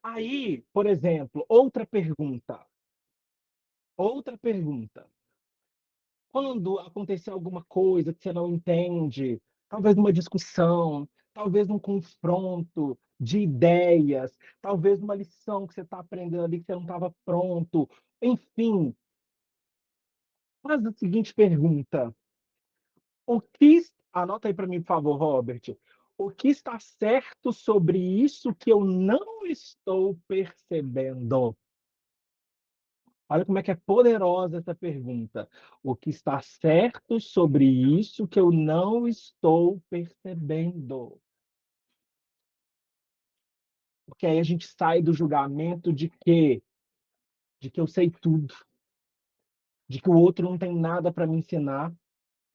Aí, por exemplo, outra pergunta. Outra pergunta. Quando acontecer alguma coisa que você não entende, talvez uma discussão, talvez um confronto de ideias, talvez uma lição que você está aprendendo ali que você não estava pronto, enfim, faz a seguinte pergunta: o que anota aí para mim, por favor, Robert. O que está certo sobre isso que eu não estou percebendo? Olha como é que é poderosa essa pergunta. O que está certo sobre isso que eu não estou percebendo? Porque aí a gente sai do julgamento de quê? De que eu sei tudo, de que o outro não tem nada para me ensinar,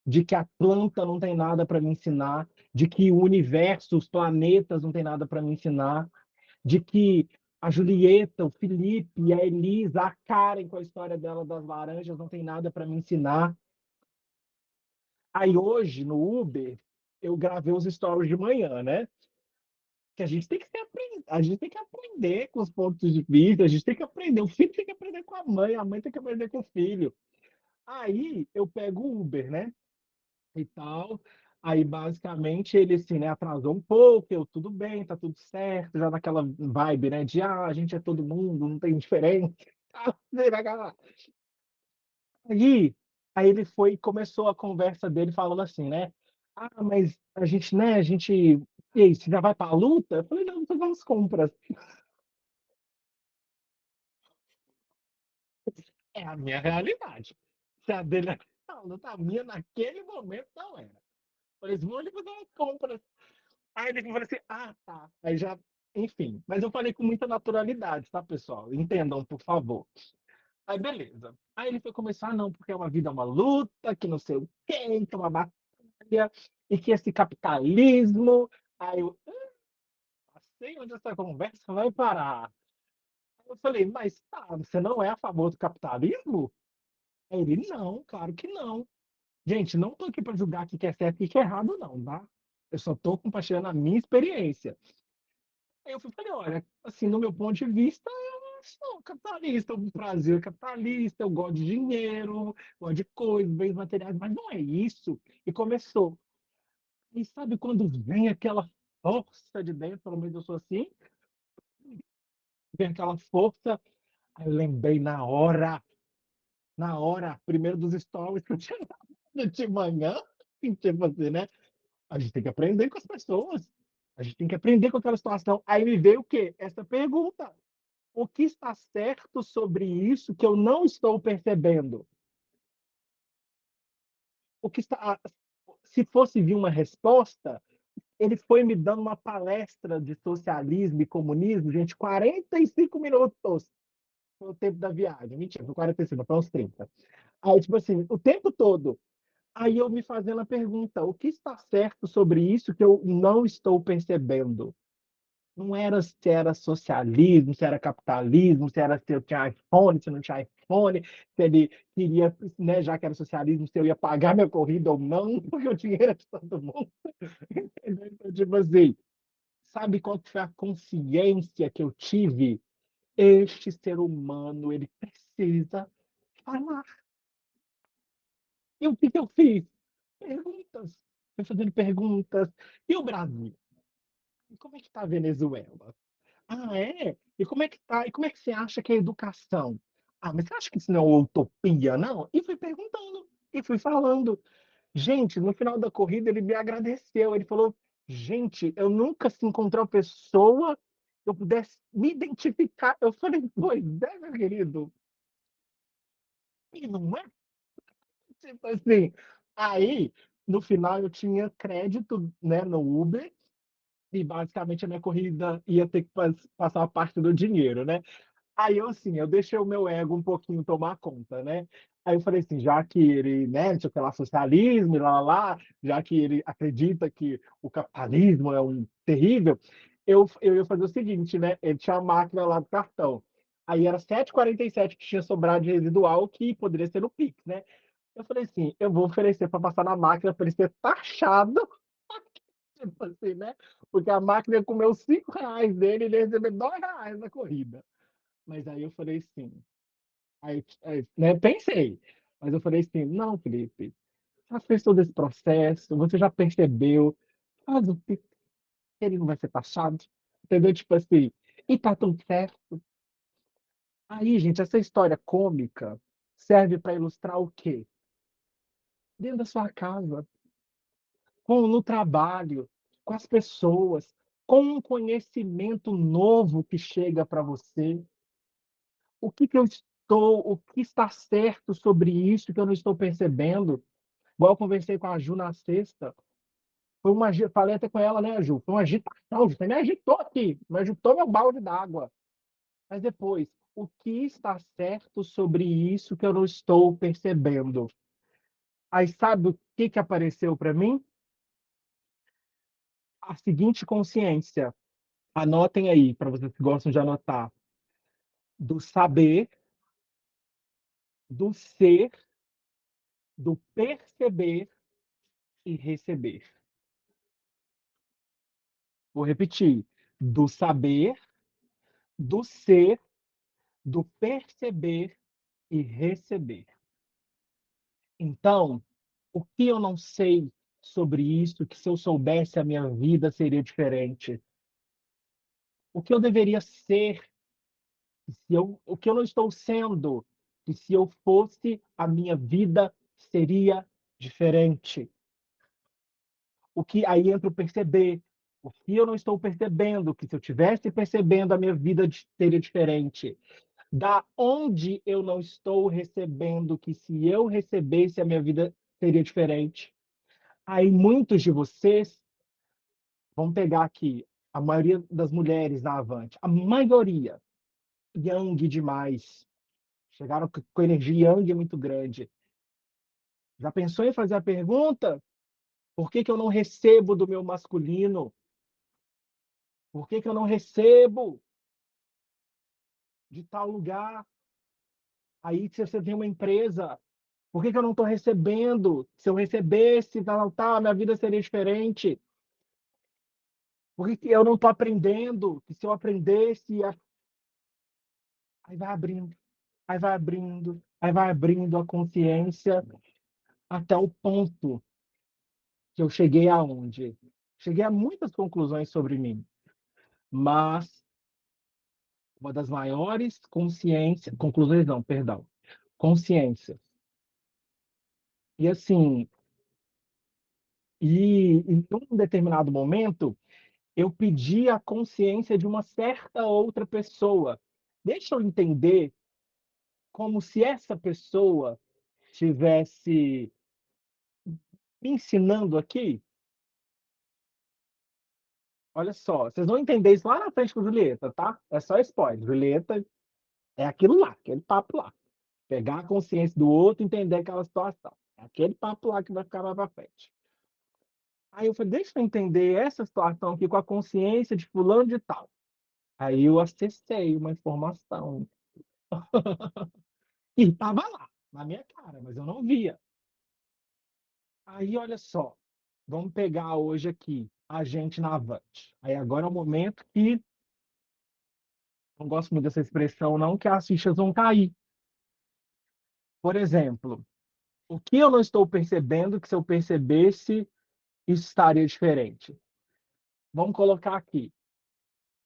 de que a planta não tem nada para me ensinar, de que o universo, os planetas não tem nada para me ensinar, de que a Julieta, o Felipe, a Elisa, a Karen com a história dela das laranjas não tem nada para me ensinar. Aí hoje, no Uber, eu gravei os stories de manhã, né? Que a gente tem que a gente tem que aprender com os pontos de vista, a gente tem que aprender, o filho tem que aprender com a mãe tem que aprender com o filho. Aí eu pego o Uber, né? E tal. Aí basicamente ele assim, né, atrasou um pouco, eu tudo bem, tá tudo certo, já naquela vibe, né, de a gente é todo mundo, não tem diferença. Aí, aí ele foi e começou a conversa dele falando assim, né? Ah, mas a gente, né? A gente. E aí, você já vai pra luta? Eu falei, não, vou fazer umas compras. É a minha realidade. Se a dele é a luta, a minha naquele momento não era. Eu falei, vou ali fazer umas compras. Aí ele falou assim, ah, tá. Aí já enfim, mas eu falei com muita naturalidade, tá, pessoal? Entendam, por favor. Aí, beleza. Aí ele foi começar, não, porque uma vida é uma luta, que não sei o quê, que é uma batalha, e que esse capitalismo. Aí eu sei onde essa conversa vai parar. Eu falei, mas tá, você não é a favor do capitalismo? Aí ele, não, claro que não. Gente, não tô aqui para julgar o que é certo e o que é errado, não, tá? Eu só tô compartilhando a minha experiência. Aí eu falei, olha, assim, no meu ponto de vista, eu sou capitalista, o Brasil é capitalista, eu gosto de dinheiro, gosto de coisas, bens materiais, mas não é isso. E começou. E sabe quando vem aquela força de dentro, pelo menos eu sou assim, vem aquela força, aí eu lembrei na hora, primeiro dos stories que eu tinha dado de manhã, e tipo assim, né? A gente tem que aprender com as pessoas. A gente tem que aprender com aquela situação. Aí me veio o quê? Essa pergunta. O que está certo sobre isso que eu não estou percebendo? O que está, se fosse vir uma resposta, ele foi me dando uma palestra de socialismo e comunismo, gente, 45 minutos foi o tempo da viagem. Mentira, foi 45, foi uns 30. Aí, tipo assim, o tempo todo. Aí eu me fazendo a pergunta, o que está certo sobre isso que eu não estou percebendo? Não era se era socialismo, se era capitalismo, se era se eu tinha iPhone, se não tinha iPhone, se ele queria, né, já que era socialismo, se eu ia pagar minha corrida ou não, porque o dinheiro é de todo mundo. Então, tipo assim, sabe qual que foi a consciência que eu tive? Este ser humano, ele precisa falar. E o que que eu fiz? Perguntas. Fui fazendo perguntas. E o Brasil? E como é que está a Venezuela? Ah, é? E como é que tá? E como é que você acha que é a educação? Ah, mas você acha que isso não é uma utopia, não? E fui perguntando, e fui falando. Gente, no final da corrida ele me agradeceu. Ele falou: gente, eu nunca se encontrei uma pessoa que eu pudesse me identificar. Eu falei, pois é, meu querido. E não é tipo assim. Aí, no final, eu tinha crédito, né, no Uber, e basicamente a minha corrida ia ter que passar a parte do dinheiro, né? Aí eu, assim, eu deixei o meu ego um pouquinho tomar conta, né? Aí eu falei assim, já que ele, né, não sei o que lá, socialismo, e lá, já que ele acredita que o capitalismo é um terrível, eu ia fazer o seguinte, né? Ele tinha a máquina lá do cartão. Aí era 7,47 que tinha sobrado de residual, que poderia ser no Pix, né? Eu falei assim, eu vou oferecer para passar na máquina para ele ser taxado, tipo assim, né? Porque a máquina ia comer os R$ 5 dele e ele ia receber R$ 2 na corrida. Mas aí eu falei assim, aí, né, pensei, mas eu falei assim, não, Felipe, já fez todo esse processo, você já percebeu, faz o que ele não vai ser taxado, entendeu? Tipo assim, e tá tudo certo. Aí, gente, essa história cômica serve para ilustrar o quê? Dentro da sua casa, no trabalho, com as pessoas, com um conhecimento novo que chega para você. O que que eu estou, o que está certo sobre isso que eu não estou percebendo? Igual eu conversei com a Ju na sexta, foi uma, falei até com ela, né, Ju? Foi uma agitação, Ju, você me agitou aqui, me agitou meu balde d'água. Mas depois, o que está certo sobre isso que eu não estou percebendo? Aí sabe o que que apareceu para mim? A seguinte consciência. Anotem aí, para vocês que gostam de anotar. Do saber, do ser, do perceber e receber. Vou repetir. Do saber, do ser, do perceber e receber. Então, o que eu não sei sobre isso, que se eu soubesse a minha vida seria diferente? O que eu deveria ser, o que eu não estou sendo, que se eu fosse, a minha vida seria diferente? O que aí entra o perceber. O que eu não estou percebendo, que se eu tivesse percebendo, a minha vida seria diferente. Da onde eu não estou recebendo, que se eu recebesse, a minha vida seria diferente. Aí muitos de vocês vão pegar aqui. A maioria das mulheres na Avante, a maioria, yang demais. Chegaram com energia yang muito grande. Já pensou em fazer a pergunta? Por que que eu não recebo do meu masculino? Por que que eu não recebo de tal lugar? Aí se você tem uma empresa, por que que eu não estou recebendo? Se eu recebesse, tal, tal, minha vida seria diferente. Por que que eu não estou aprendendo? Que se eu aprendesse, aí vai abrindo, aí vai abrindo, aí vai abrindo a consciência até o ponto que eu cheguei aonde? Cheguei a muitas conclusões sobre mim, mas uma das maiores consciências, conclusões não, perdão, consciências. E assim, em um determinado momento, eu pedi a consciência de uma certa outra pessoa. Deixa eu entender como se essa pessoa tivesse me ensinando aqui. Olha só, vocês vão entender isso lá na frente com Julieta, tá? É só spoiler. Julieta é aquilo lá, aquele papo lá. Pegar a consciência do outro e entender aquela situação. É aquele papo lá que vai ficar mais pra frente. Aí eu falei, deixa eu entender essa situação aqui com a consciência de fulano de tal. Aí eu acessei uma informação. E estava lá, na minha cara, mas eu não via. Aí, olha só, vamos pegar hoje aqui a gente na Avante. Aí agora é o momento que, não gosto muito dessa expressão, não, que as fichas vão cair. Por exemplo, o que eu não estou percebendo que se eu percebesse, isso estaria diferente? Vamos colocar aqui.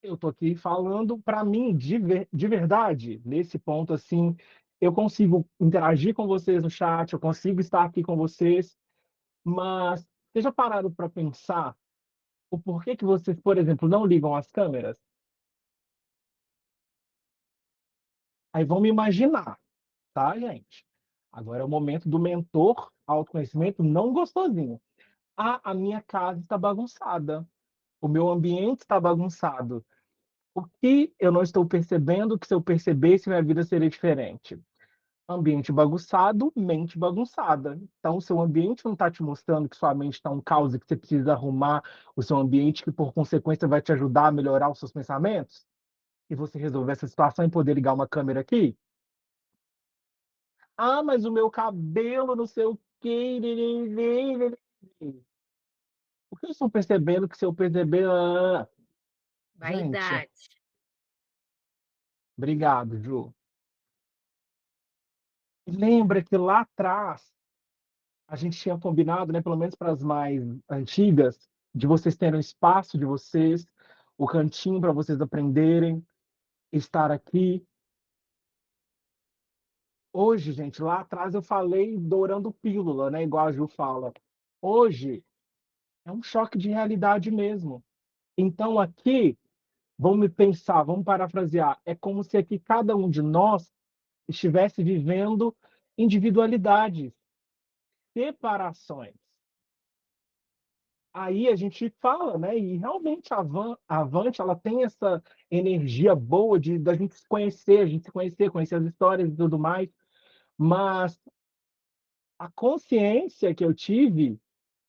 Eu estou aqui falando, para mim, de verdade, nesse ponto, assim, eu consigo interagir com vocês no chat, eu consigo estar aqui com vocês, mas vocês já pararam para pensar o porquê que vocês, por exemplo, não ligam as câmeras? Aí vamos imaginar, tá, gente? Agora é o momento do mentor, autoconhecimento não gostosinho. Ah, a minha casa está bagunçada, o meu ambiente está bagunçado. O que eu não estou percebendo que se eu percebesse, minha vida seria diferente? Ambiente bagunçado, mente bagunçada. Então, o seu ambiente não está te mostrando que sua mente está um caos e que você precisa arrumar o seu ambiente, que por consequência vai te ajudar a melhorar os seus pensamentos? E você resolver essa situação e poder ligar uma câmera aqui? Ah, mas o meu cabelo, não sei o quê. O que eu estou percebendo que se eu perceber. Gente, Vaidade. obrigado, Ju. Lembra que lá atrás a gente tinha combinado, né, pelo menos para as mais antigas, de vocês terem o espaço de vocês, o cantinho para vocês aprenderem, estar aqui. Hoje, gente, lá atrás eu falei dourando pílula, né, igual a Ju fala. Hoje é um choque de realidade mesmo. Então aqui, vamos pensar, vamos parafrasear, é como se aqui cada um de nós estivesse vivendo individualidades, separações. Aí a gente fala, né? E realmente a Avante, ela tem essa energia boa de da gente se conhecer, a gente se conhecer, conhecer as histórias e tudo mais. Mas a consciência que eu tive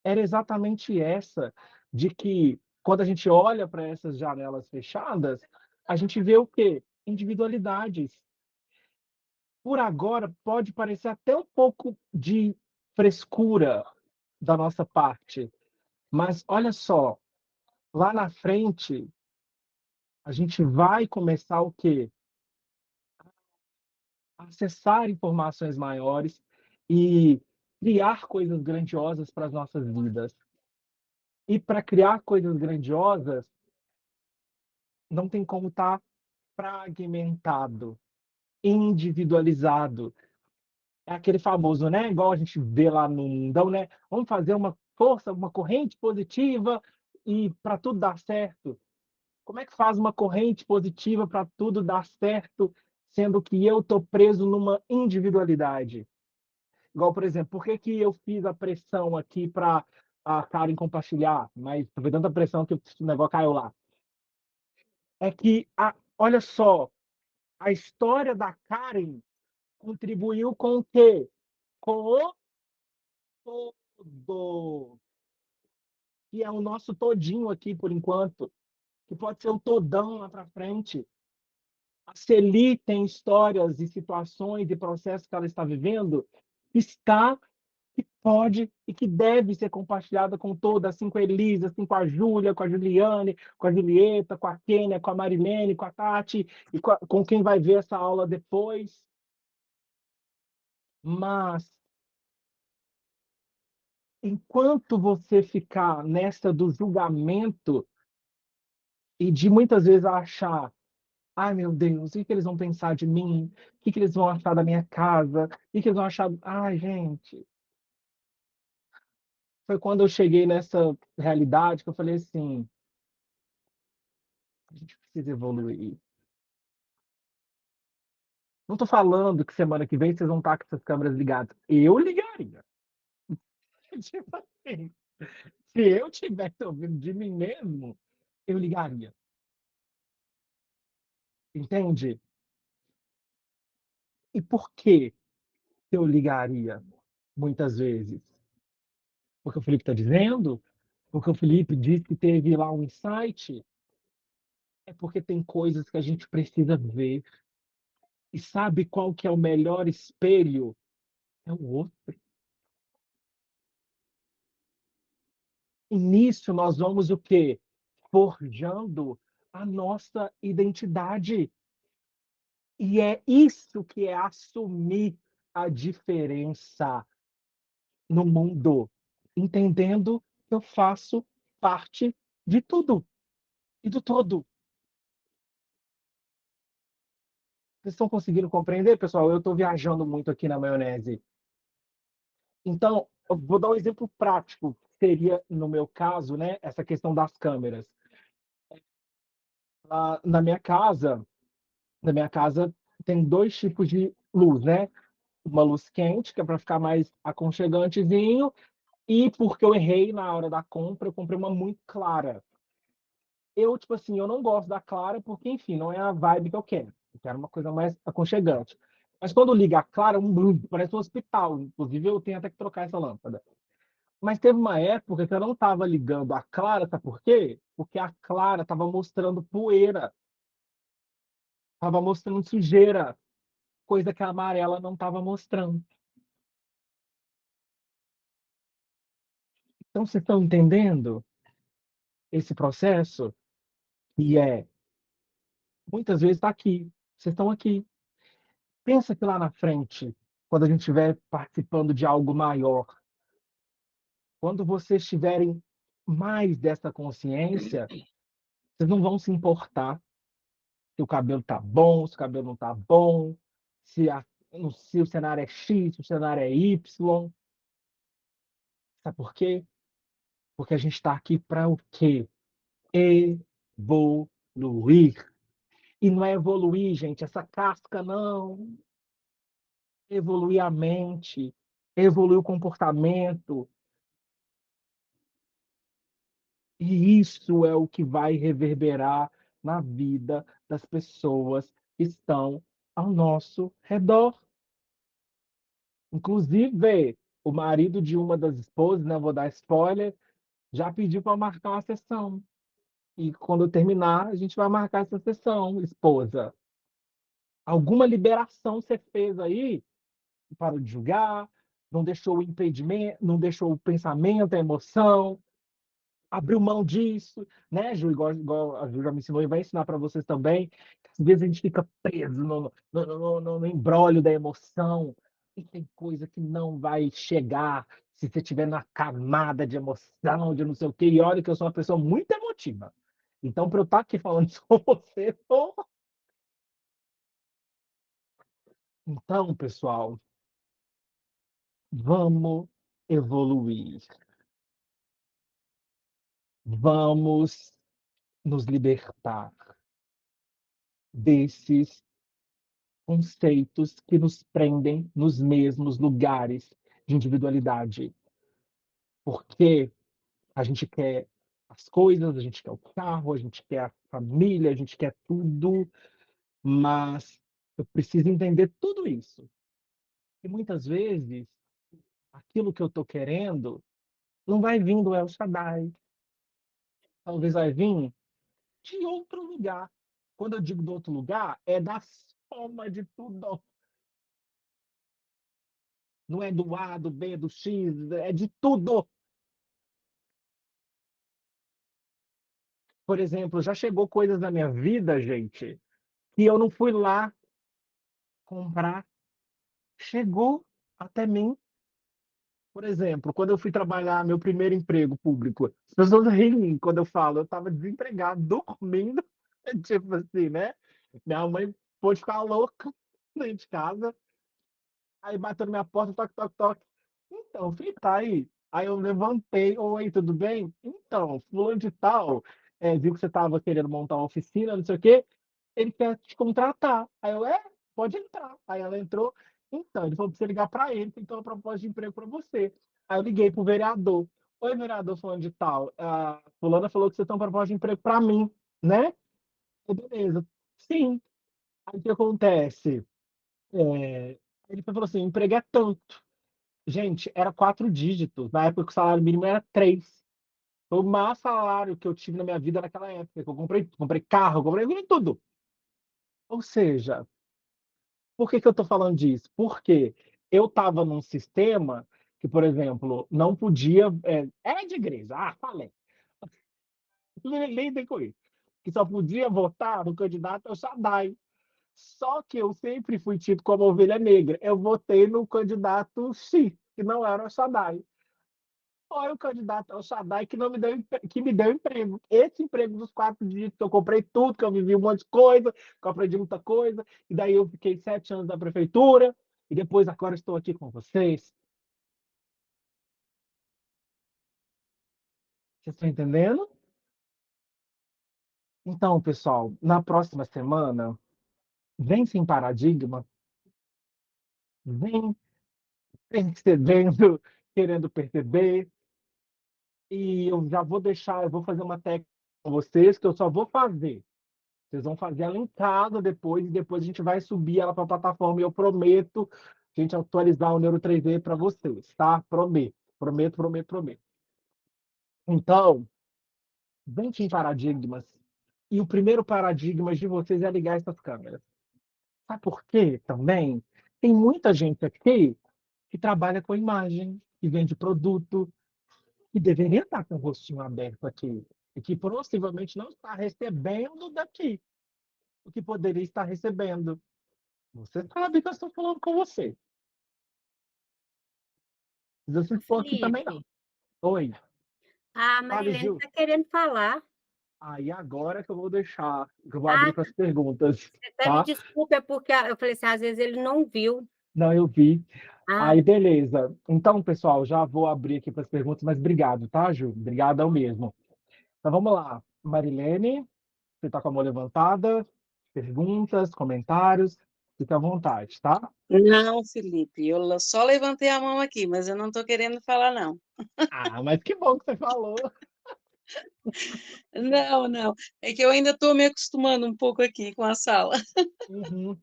era exatamente essa, de que quando a gente olha para essas janelas fechadas, a gente vê o quê? Individualidades. Por agora, pode parecer até um pouco de frescura da nossa parte, mas olha só, lá na frente a gente vai começar o quê? Acessar informações maiores e criar coisas grandiosas para as nossas vidas. E para criar coisas grandiosas, não tem como estar fragmentado, individualizado. É aquele famoso, né? Igual a gente vê lá no mundão, né? Vamos fazer uma força, uma corrente positiva e para tudo dar certo. Como é que faz uma corrente positiva para tudo dar certo, sendo que eu estou preso numa individualidade? Igual, por exemplo, por que que eu fiz a pressão aqui para a Karen compartilhar, mas foi tanta pressão que o negócio caiu lá. é que, olha só, a história da Karen contribuiu com o quê? Com o todo, que é o nosso todinho aqui por enquanto, que pode ser o todão lá para frente. A Celi tem histórias e situações e processos que ela está vivendo, está, que pode e que deve ser compartilhada com todas, assim com a Elisa, assim com a Júlia, com a Juliane, com a Julieta, com a Kênia, com a Marilene, com a Tati e com quem vai ver essa aula depois. Mas enquanto você ficar nessa do julgamento e de muitas vezes achar, ai meu Deus, o que eles vão pensar de mim? O que eles vão achar da minha casa? O que eles vão achar? Ai, gente, foi quando eu cheguei nessa realidade que eu falei assim, a gente precisa evoluir. Não estou falando que semana que vem vocês vão estar com essas câmeras ligadas. Eu ligaria. Tipo assim, se eu tivesse ouvindo de mim mesmo, eu ligaria. Entende? E por que eu ligaria muitas vezes? Porque o Felipe está dizendo? Porque o Felipe disse que teve lá um insight? É porque tem coisas que a gente precisa ver. E sabe qual que é o melhor espelho? É o outro. E nisso nós vamos o quê? Forjando a nossa identidade. E é isso que é assumir a diferença no mundo, entendendo que eu faço parte de tudo e do todo. Vocês estão conseguindo compreender, pessoal? Eu estou viajando muito aqui na maionese. Então, eu vou dar um exemplo prático, que seria, no meu caso, né, essa questão das câmeras. Na minha casa, tem dois tipos de luz, né? Uma luz quente, que é para ficar mais aconchegantezinho, e porque eu errei na hora da compra, eu comprei uma muito clara. Eu, tipo assim, eu não gosto da clara porque, enfim, não é a vibe que eu quero. Eu quero uma coisa mais aconchegante. Mas quando liga a clara, parece um hospital. Inclusive, eu tenho até que trocar essa lâmpada. Mas teve uma época que eu não estava ligando a clara, sabe por quê? Porque a clara estava mostrando poeira, estava mostrando sujeira, coisa que a amarela não estava mostrando. Então, vocês estão entendendo esse processo? E muitas vezes está aqui. Vocês estão aqui. Pensa que lá na frente, quando a gente estiver participando de algo maior, quando vocês tiverem mais dessa consciência, vocês não vão se importar se o cabelo tá bom, se o cabelo não tá bom, se, se o cenário é X, se o cenário é Y. Sabe por quê? Porque a gente está aqui para o quê? Evoluir. E não é evoluir, gente, essa casca, não. Evoluir a mente, evoluir o comportamento. E isso é o que vai reverberar na vida das pessoas que estão ao nosso redor. Inclusive, o marido de uma das esposas, não vou dar spoiler, já pediu para marcar uma sessão. E quando eu terminar, a gente vai marcar essa sessão, esposa. Alguma liberação você fez aí? Parou de julgar, não deixou o impedimento, não deixou o pensamento, a emoção, abriu mão disso, né, Ju? Igual a Ju já me ensinou e vai ensinar para vocês também. Às vezes a gente fica preso no embrólio da emoção e tem coisa que não vai chegar se você estiver na camada de emoção, de não sei o quê. E olha que eu sou uma pessoa muito emotiva. Então, para eu estar aqui falando isso com você, pô. Então, pessoal, vamos evoluir. Vamos nos libertar desses conceitos que nos prendem nos mesmos lugares de individualidade. Porque a gente quer a as coisas, a gente quer o carro, a gente quer a família, a gente quer tudo, mas eu preciso entender tudo isso. E muitas vezes, aquilo que eu estou querendo não vai vir do El Shaddai, talvez vai vir de outro lugar. Quando eu digo do outro lugar, é da soma de tudo. Não é do A, do B, do X, é de tudo. Por exemplo, já chegou coisas na minha vida, gente, que eu não fui lá comprar. Chegou até mim. Por exemplo, quando eu fui trabalhar meu primeiro emprego público, as pessoas riem quando eu falo, eu estava desempregado, dormindo, tipo assim, né? Minha mãe pôde ficar louca dentro de casa, aí bateu na minha porta, toque, toque, toque. Então, filho, tá aí. Aí eu levantei, oi, tudo bem? Então, fulano de tal, viu que você estava querendo montar uma oficina, não sei o quê, ele quer te contratar. Aí eu, pode entrar. Aí ela entrou, então, ele falou pra você ligar para ele, tem uma proposta de emprego para você. Aí eu liguei pro vereador. Oi, vereador fulano de tal, a fulana falou que você tem uma proposta de emprego para mim, né? Eu, beleza. Sim. Aí o que acontece? Ele falou assim, o emprego é tanto. Gente, era 4 dígitos. Na época, o salário mínimo era 3. Foi o maior salário que eu tive na minha vida naquela época. Que eu comprei carro, comprei tudo. Ou seja, por que que eu estou falando disso? Porque eu estava num sistema que, por exemplo, não podia. Era de igreja, falei. Lidem com isso. Que só podia votar no candidato ao Shaddai. Só que eu sempre fui tido como ovelha negra. Eu votei no candidato X, que não era o Shaddai. Foi o candidato ao Shaddai que, não me deu, que me deu emprego. Esse emprego dos 4 dias que eu comprei tudo, que eu vivi um monte de coisa, que eu aprendi muita coisa, e daí eu fiquei 7 anos na prefeitura, e depois agora estou aqui com vocês. Vocês estão entendendo? Então, pessoal, na próxima semana, vem sem paradigma, vem percebendo, querendo perceber, e eu já vou deixar, eu vou fazer uma técnica com vocês, que eu só vou fazer. Vocês vão fazer ela em casa depois, e depois a gente vai subir ela para a plataforma. E eu prometo a gente atualizar o Neuro 3D para vocês, tá? Prometo, prometo, prometo, prometo. Então, vem em paradigmas. E o primeiro paradigma de vocês é ligar essas câmeras. Sabe por quê também? Tem muita gente aqui que trabalha com imagem, que vende produto, que deveria estar com o rostinho aberto aqui. E que possivelmente não está recebendo daqui o que poderia estar recebendo. Você sabe que eu estou falando com você. Se você for aqui também não. Felipe, Oi, a fale, Marilene Gil. está querendo falar. Aí agora que eu vou deixar, que eu vou abrir Ah, para as perguntas, até me tá? desculpe, é porque eu falei assim, às vezes ele não viu. Não, eu vi. Ah, Aí, beleza. Então, pessoal, já vou abrir aqui para as perguntas, mas obrigado, tá, Ju? Obrigadão mesmo. Então, vamos lá. Marilene, você está com a mão levantada? Perguntas, comentários? Fique à vontade, tá? Não, Felipe, eu só levantei a mão aqui, mas eu não estou querendo falar, não. Ah, mas que bom que você falou. Não, não. É que eu ainda estou me acostumando um pouco aqui com a sala. Uhum.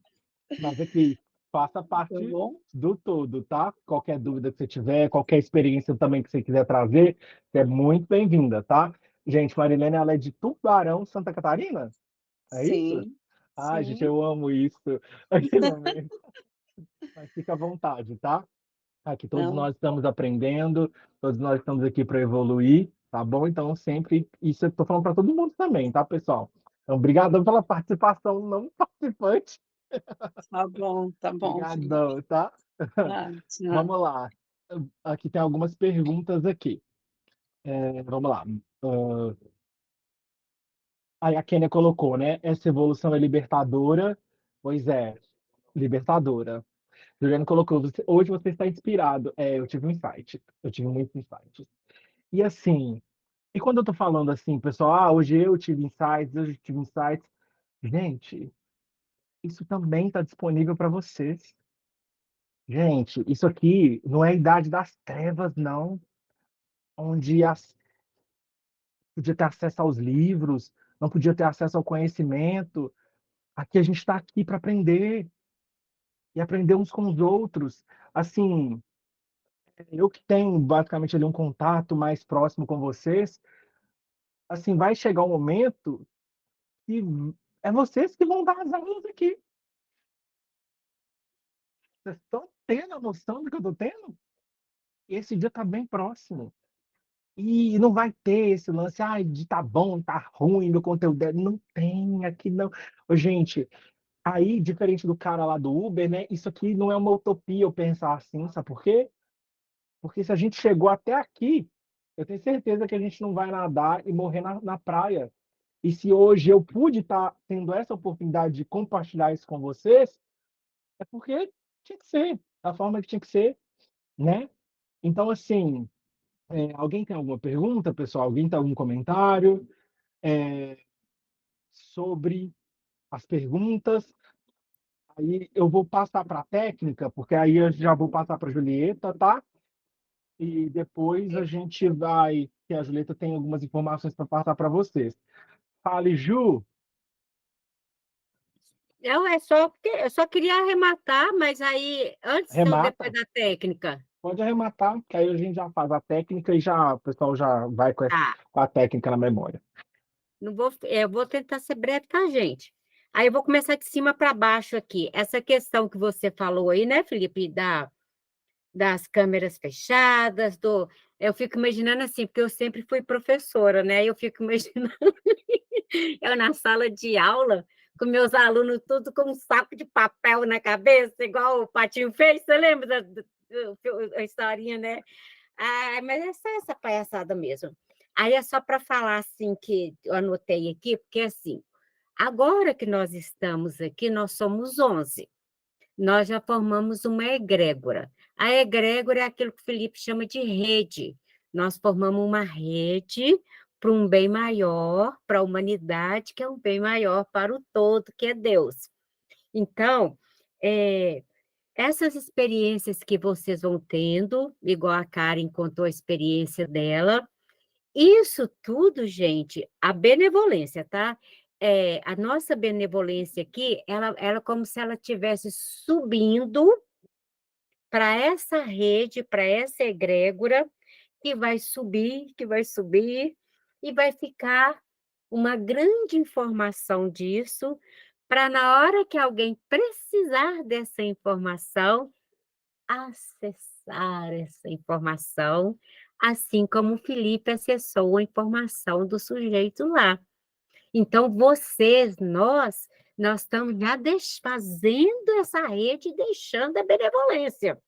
Mas aqui, faça Tá parte bom? do todo, tá? Qualquer dúvida que você tiver, qualquer experiência também que você quiser trazer, você é muito bem-vinda, tá? Gente, Marilene, ela é de Tubarão, Santa Catarina? É isso? Sim, Ai, gente, sim. eu amo isso. Aqui no meio. Mas fica à vontade, tá? Aqui todos Não, nós estamos aprendendo, todos nós estamos aqui para evoluir, tá bom? Então, sempre, isso eu estou falando para todo mundo também, tá, pessoal? Então, obrigadão pela participação não participante. tá bom, Felipe. Obrigadão, tá? Tá, tchau. Vamos lá. Aqui tem algumas perguntas aqui. Vamos lá. Aí a Kênia colocou, né? Essa evolução é libertadora. Pois é, libertadora. Juliano colocou, hoje você está inspirado. Eu tive um insight. Eu tive muitos insights. E assim, e quando eu tô falando assim, pessoal, hoje eu tive insights, hoje eu tive insights. Gente, isso também está disponível para vocês. Gente, isso aqui não é a idade das trevas, não. Onde as podia ter acesso aos livros, não podia ter acesso ao conhecimento. Aqui a gente está aqui para aprender e aprender uns com os outros. Assim, eu que tenho basicamente ali um contato mais próximo com vocês, assim, vai chegar um momento que é vocês que vão dar as aulas aqui. Vocês estão tendo a noção do que eu estou tendo? Esse dia está bem próximo. E não vai ter esse lance, ai, de tá bom, tá ruim, meu conteúdo não tem aqui não. Ô, gente, aí, diferente do cara lá do Uber, né? Isso aqui não é uma utopia eu pensar assim, sabe por quê? Porque se a gente chegou até aqui, eu tenho certeza que a gente não vai nadar e morrer na praia. E se hoje eu pude estar tendo essa oportunidade de compartilhar isso com vocês, é porque tinha que ser, da forma que tinha que ser, né? Então, assim, alguém tem alguma pergunta, pessoal? Alguém tem algum comentário sobre as perguntas? Aí eu vou passar para a técnica, porque aí eu já vou passar para a Julieta, tá? E depois a gente vai, que a Julieta tem algumas informações para passar para vocês. Fale, Ju, Não, é só porque eu só queria arrematar, mas aí, antes ou depois remata. da técnica? Pode arrematar, que aí a gente já faz a técnica e já o pessoal já vai Tá. com a técnica na memória. Não vou, eu vou tentar ser breve, tá, gente? Aí eu vou começar de cima para baixo aqui. Essa questão que você falou aí, né, Felipe, das câmeras fechadas, eu fico imaginando assim, porque eu sempre fui professora, né? Eu fico imaginando eu na sala de aula, com meus alunos tudo com um saco de papel na cabeça, igual o Patinho fez, você lembra da historinha, né? Ah, mas é só essa palhaçada mesmo. Aí é só para falar assim que eu anotei aqui, porque assim, agora que nós estamos aqui, nós somos 11. Nós já formamos uma egrégora. A egrégora é aquilo que o Felipe chama de rede. Nós formamos uma rede para um bem maior, para a humanidade, que é um bem maior para o todo, que é Deus. Então, é, essas experiências que vocês vão tendo, igual a Karen contou a experiência dela, isso tudo, gente, a benevolência, tá? A nossa benevolência aqui, ela é como se ela estivesse subindo para essa rede, para essa egrégora, que vai subir, e vai ficar uma grande informação disso, para na hora que alguém precisar dessa informação, acessar essa informação, assim como o Felipe acessou a informação do sujeito lá. Então, nós estamos já desfazendo essa rede e deixando a benevolência.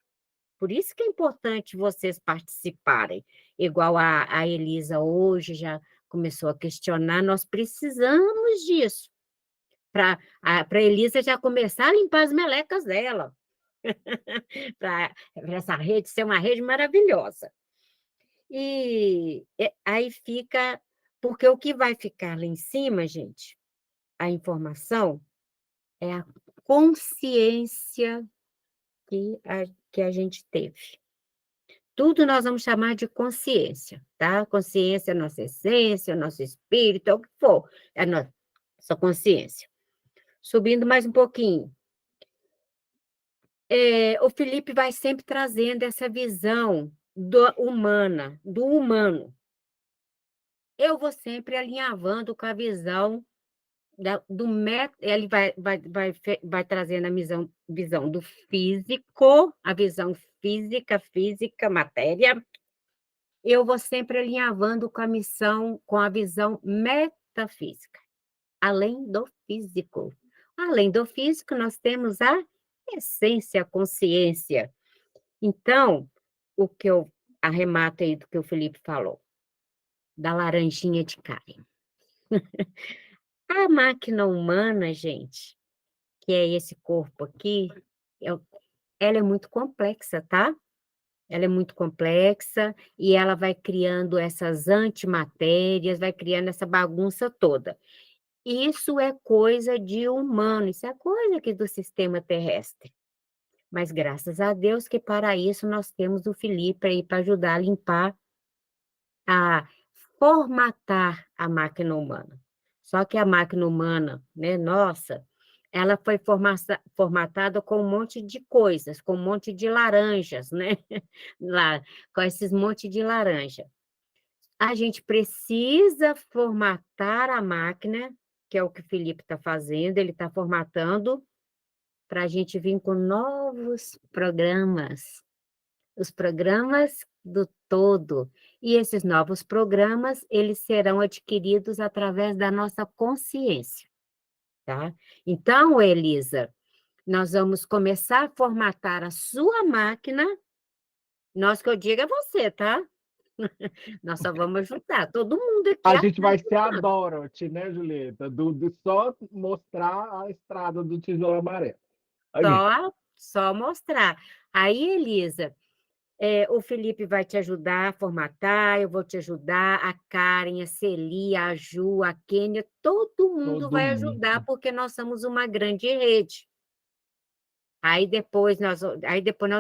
Por isso que é importante vocês participarem. Igual a Elisa hoje já começou a questionar, nós precisamos disso. Para a Elisa já começar a limpar as melecas dela, para essa rede ser uma rede maravilhosa. E aí fica, porque o que vai ficar lá em cima, gente, a informação, é a consciência que a gente teve. Tudo nós vamos chamar de consciência, tá? Consciência é nossa essência, nosso espírito, é o que for, é a nossa consciência. Subindo mais um pouquinho. O Felipe vai sempre trazendo essa visão humana, do humano. Eu vou sempre alinhavando com a visão do método, ele vai trazendo a visão do físico, a visão física, matéria. Eu vou sempre alinhavando com a visão metafísica, além do físico. Além do físico, nós temos a essência, a consciência. Então, o que eu arremato aí do que o Felipe falou, da laranjinha de Karen. A máquina humana, gente, que é esse corpo aqui, é- ela é muito complexa, tá? Ela é muito complexa e ela vai criando essas antimatérias, vai criando essa bagunça toda. Isso é coisa de humano, isso é coisa aqui do sistema terrestre. Mas graças a Deus que para isso nós temos o Felipe aí para ajudar a limpar, a formatar a máquina humana. Só que a máquina humana, né, nossa, ela foi formatada com um monte de coisas, com um monte de laranjas, né? Lá, com esses monte de laranja. A gente precisa formatar a máquina, que é o que o Felipe está fazendo, ele está formatando para a gente vir com novos programas, os programas do todo. E esses novos programas, eles serão adquiridos através da nossa consciência, tá? Então, Elisa, nós vamos começar a formatar a sua máquina, nós que eu digo é você, tá? Nós só vamos ajudar, todo mundo aqui A gente vai ser a ajudando. Dorothy, né, Julieta? Do só mostrar a estrada do tijolo amarelo. Ok. Só mostrar. Aí, Elisa, o Felipe vai te ajudar a formatar, eu vou te ajudar, a Karen, a Celi, a Ju, a Kênia, todo mundo Todo vai mundo. ajudar, porque nós somos uma grande rede. Aí depois nós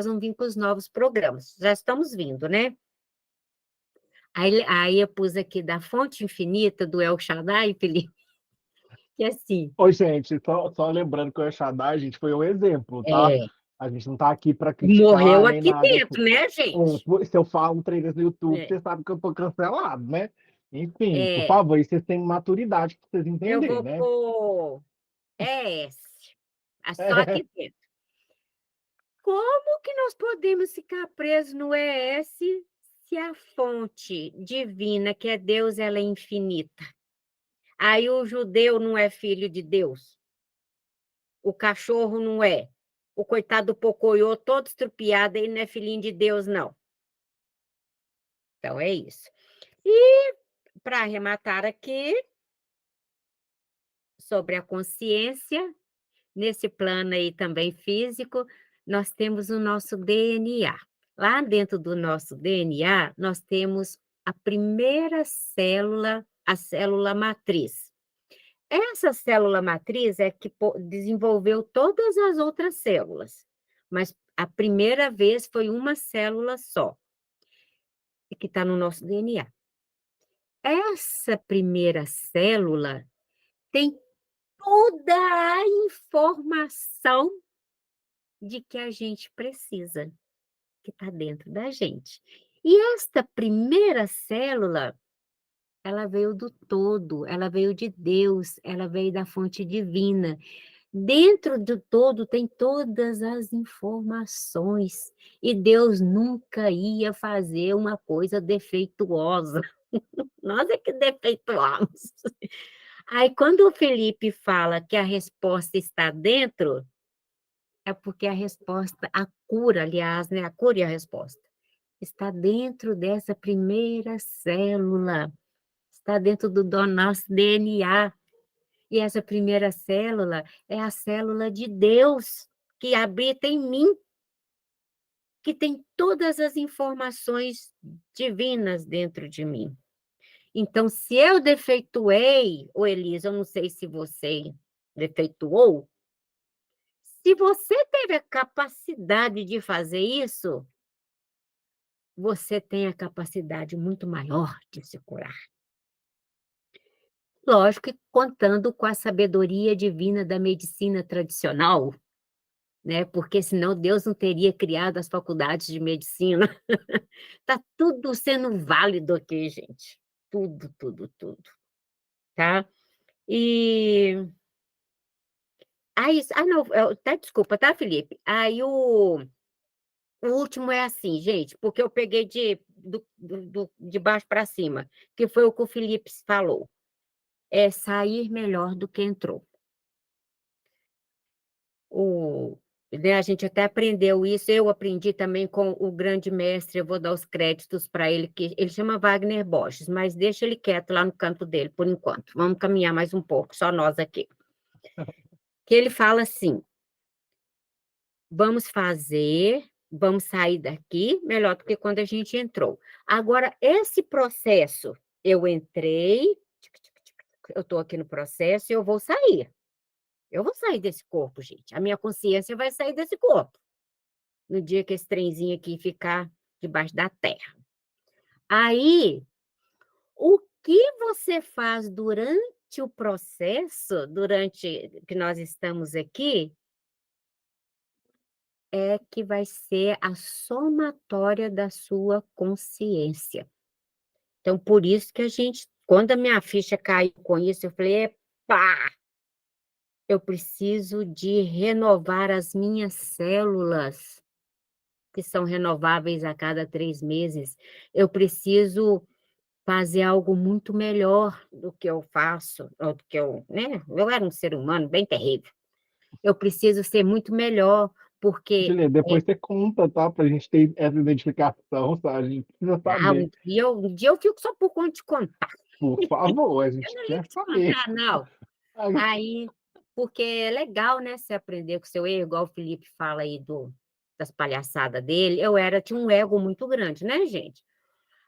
vamos vir com os novos programas. Já estamos vindo, né? Aí eu pus aqui da fonte infinita do El Shaddai, Felipe, que é assim, Oi, gente, só lembrando que o El Shaddai, gente, foi um exemplo, tá? é, A gente não tá aqui para morreu criticar nem aqui nada. dentro, né, gente? Se eu falo trailer no YouTube, É, você sabe que eu tô cancelado, né? Enfim, por é, favor, e vocês têm maturidade para vocês eu entenderem, vou né? pôr ES, só aqui dentro. Como que nós podemos ficar presos no ES se a fonte divina, que é Deus, ela é infinita? Aí o judeu não é filho de Deus, o cachorro não é, o coitado do pocoyo todo estrupiado, ele não é filhinho de Deus, não. Então é isso. E para arrematar aqui, sobre a consciência, nesse plano aí também físico, nós temos o nosso DNA. Lá dentro do nosso DNA, nós temos a primeira célula, a célula matriz. Essa célula matriz é que desenvolveu todas as outras células, mas a primeira vez foi uma célula só, que está no nosso DNA. Essa primeira célula tem toda a informação de que a gente precisa, que está dentro da gente. E esta primeira célula, ela veio do todo, ela veio de Deus, ela veio da fonte divina. Dentro do todo tem todas as informações. E Deus nunca ia fazer uma coisa defeituosa. Nós é que defeituamos. Aí, quando o Felipe fala que a resposta está dentro, é porque a resposta, a cura, aliás, né? A cura e a resposta está dentro dessa primeira célula, está dentro do nosso DNA. E essa primeira célula é a célula de Deus que habita em mim, que tem todas as informações divinas dentro de mim. Então, se eu defeituei, ô Elisa, eu não sei se você defeituou, se você teve a capacidade de fazer isso, você tem a capacidade muito maior de se curar. Lógico que contando com a sabedoria divina da medicina tradicional, né? Porque senão Deus não teria criado as faculdades de medicina. Tá tudo sendo válido aqui, gente. Tudo, tudo, tudo, tá? E aí, não, tá, desculpa, tá, Felipe? Aí o último é assim, gente, porque eu peguei de baixo para cima, que foi o que o Felipe falou. É sair melhor do que entrou. Né, a gente até aprendeu isso, eu aprendi também com o grande mestre, eu vou dar os créditos para ele, que ele chama Wagner Borges, mas deixa ele quieto lá no canto dele, por enquanto. Vamos caminhar mais um pouco, só nós aqui. Que ele fala assim, vamos sair daqui melhor do que quando a gente entrou. Agora, esse processo, eu entrei, eu estou aqui no processo e eu vou sair. Eu vou sair desse corpo, gente. A minha consciência vai sair desse corpo. No dia que esse trenzinho aqui ficar debaixo da terra. Aí, o que você faz durante o processo, durante que nós estamos aqui, é que vai ser a somatória da sua consciência. Então, por isso que quando a minha ficha caiu com isso, eu falei: "Epá, eu preciso de renovar as minhas células, que são renováveis a cada 3 meses. Eu preciso fazer algo muito melhor do que eu faço, ou do que né, eu era um ser humano bem terrível. Eu preciso ser muito melhor, porque Juliana, depois você conta, tá? Pra gente ter essa identificação, tá? A gente precisa saber. um dia eu fico só por conta de contar. Por favor, a Eu gente não ligo quer de saber. contar não. Aí, porque é legal, né, você aprender com o seu erro, igual o Felipe fala aí das palhaçadas dele. Tinha um ego muito grande, né, gente?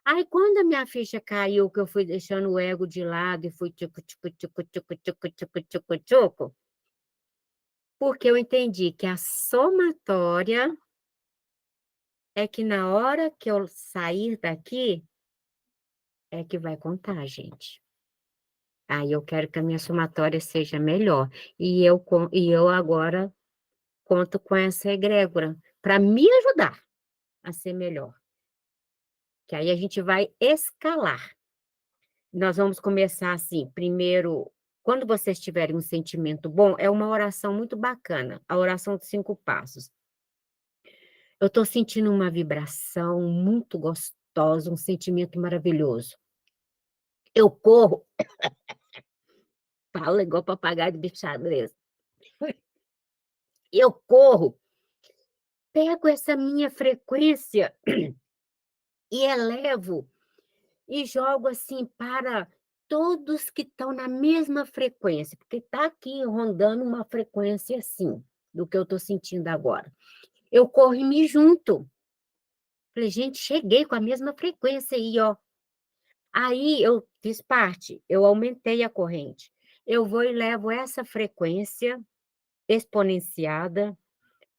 Aí, quando a minha ficha caiu, que eu fui deixando o ego de lado e fui tchucu, tchucu, tchucu, tchucu, tchucu, tchucu, tchucu, tchucu, porque eu entendi que a somatória é que na hora que eu sair daqui, é que vai contar, gente. Aí eu quero que a minha somatória seja melhor. E eu agora conto com essa egrégora para me ajudar a ser melhor. Que aí a gente vai escalar. Nós vamos começar assim, primeiro, quando vocês tiverem um sentimento bom, é uma oração muito bacana, a oração dos 5 passos. Eu estou sentindo uma vibração muito gostosa, um sentimento maravilhoso. Eu corro, falo igual papagaio de bichadeza. Eu corro, pego essa minha frequência e elevo e jogo assim para todos que estão na mesma frequência, porque está aqui rondando uma frequência assim, do que eu estou sentindo agora. Eu corro e me junto. Falei, gente, cheguei com a mesma frequência aí, ó. Aí eu fiz parte, eu aumentei a corrente. Eu vou e levo essa frequência exponenciada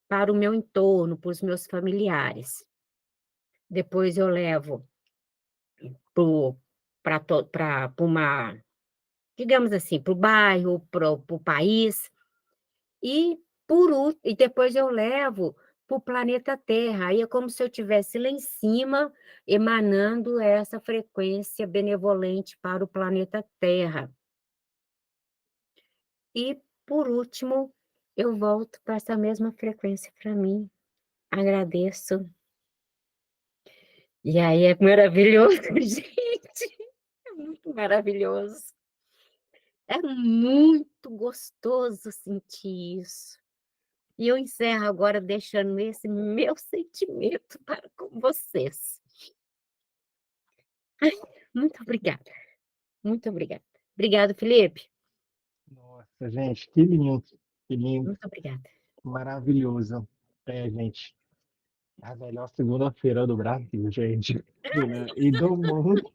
para o meu entorno, para os meus familiares. Depois eu levo para uma, digamos assim, para o bairro, para o país, e depois eu levo para o planeta Terra. Aí é como se eu estivesse lá em cima, emanando essa frequência benevolente para o planeta Terra. E, por último, eu volto para essa mesma frequência para mim. Agradeço. E aí é maravilhoso, gente. É muito maravilhoso. É muito gostoso sentir isso. E eu encerro agora deixando esse meu sentimento para com vocês. Ai, muito obrigada, muito obrigada. Obrigado, Felipe. Nossa, gente, que lindo, que lindo, Muito obrigada. maravilhoso. É, gente, a melhor segunda-feira do Brasil, gente, né? E do mundo.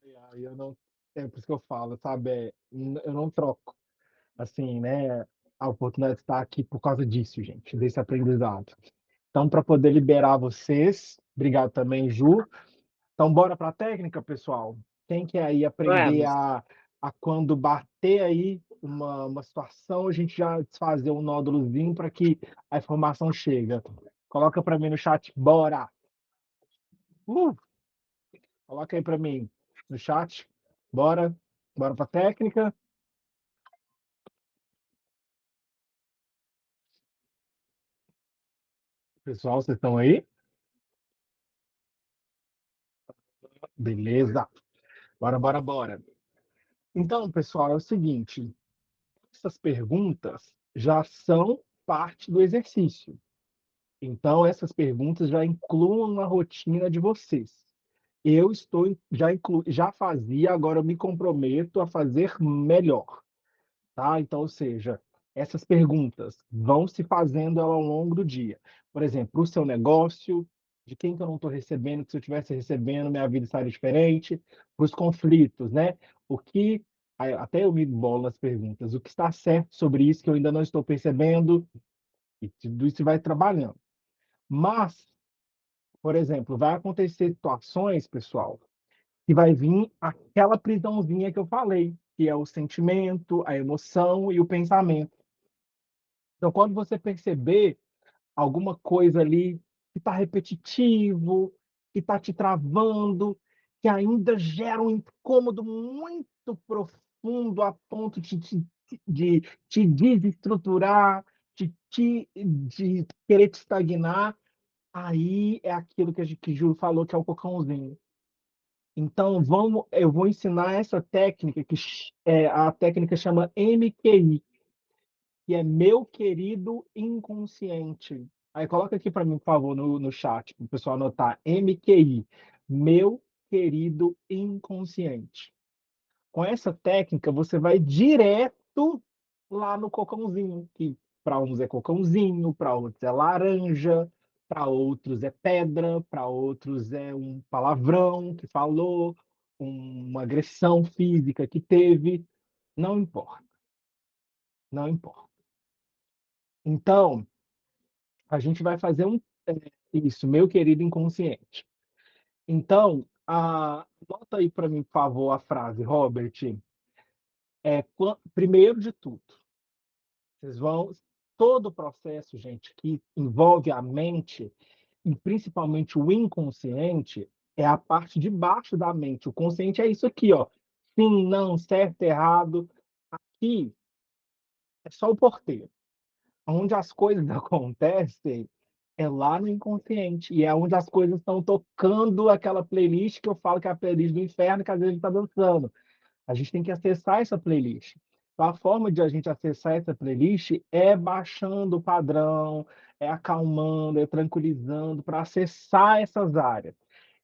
E aí eu não, é por isso que eu falo, sabe? Eu não troco, assim, né? A oportunidade de estar aqui por causa disso, gente, desse aprendizado. Então, para poder liberar vocês, obrigado também, Ju. Então, bora para a técnica, pessoal? Quem quer aí aprender Vamos. a quando bater aí uma situação, a gente já desfazer um nódulozinho para que a informação chega. Coloca para mim no chat, bora! Uh, coloca aí para mim no chat, bora! Bora para a técnica. Pessoal, vocês estão aí? Beleza. Bora, bora, bora. Então, pessoal, é o seguinte, essas perguntas já são parte do exercício. Então, essas perguntas já incluam na rotina de vocês. Eu já fazia, agora eu me comprometo a fazer melhor, tá? Então, ou seja, essas perguntas vão se fazendo ao longo do dia. Por exemplo, o seu negócio, de quem que eu não estou recebendo, que se eu estivesse recebendo, minha vida estaria diferente. Para os conflitos, né? O que, até eu me bolo nas perguntas, o que está certo sobre isso que eu ainda não estou percebendo, e tudo isso vai trabalhando. Mas, por exemplo, vai acontecer situações, pessoal, que vai vir aquela prisãozinha que eu falei, que é o sentimento, a emoção e o pensamento. Então, quando você perceber alguma coisa ali que está repetitivo, que está te travando, que ainda gera um incômodo muito profundo a ponto de te desestruturar, de querer te estagnar, aí é aquilo que Júlio falou, que é o cocãozinho. Então, eu vou ensinar essa técnica, a técnica chama MQI, que é meu querido inconsciente. Aí coloca aqui para mim, por favor, no chat, para o pessoal anotar. MQI, meu querido inconsciente. Com essa técnica, você vai direto lá no cocãozinho, que para uns é cocãozinho, para outros é laranja, para outros é pedra, para outros é um palavrão que falou, uma agressão física que teve. Não importa, não importa. Então, a gente vai fazer isso, meu querido inconsciente. Então, anota aí para mim, por favor, a frase, Robert. Primeiro de tudo, vocês vão. Todo o processo, gente, que envolve a mente, e principalmente o inconsciente, é a parte de baixo da mente. O consciente é isso aqui, ó. Sim, não, certo, errado. Aqui é só o porteiro. Onde as coisas acontecem é lá no inconsciente. E é onde as coisas estão tocando aquela playlist que eu falo que é a playlist do inferno, que às vezes a gente está dançando. A gente tem que acessar essa playlist. Então, a forma de a gente acessar essa playlist é baixando o padrão, é acalmando, é tranquilizando, para acessar essas áreas.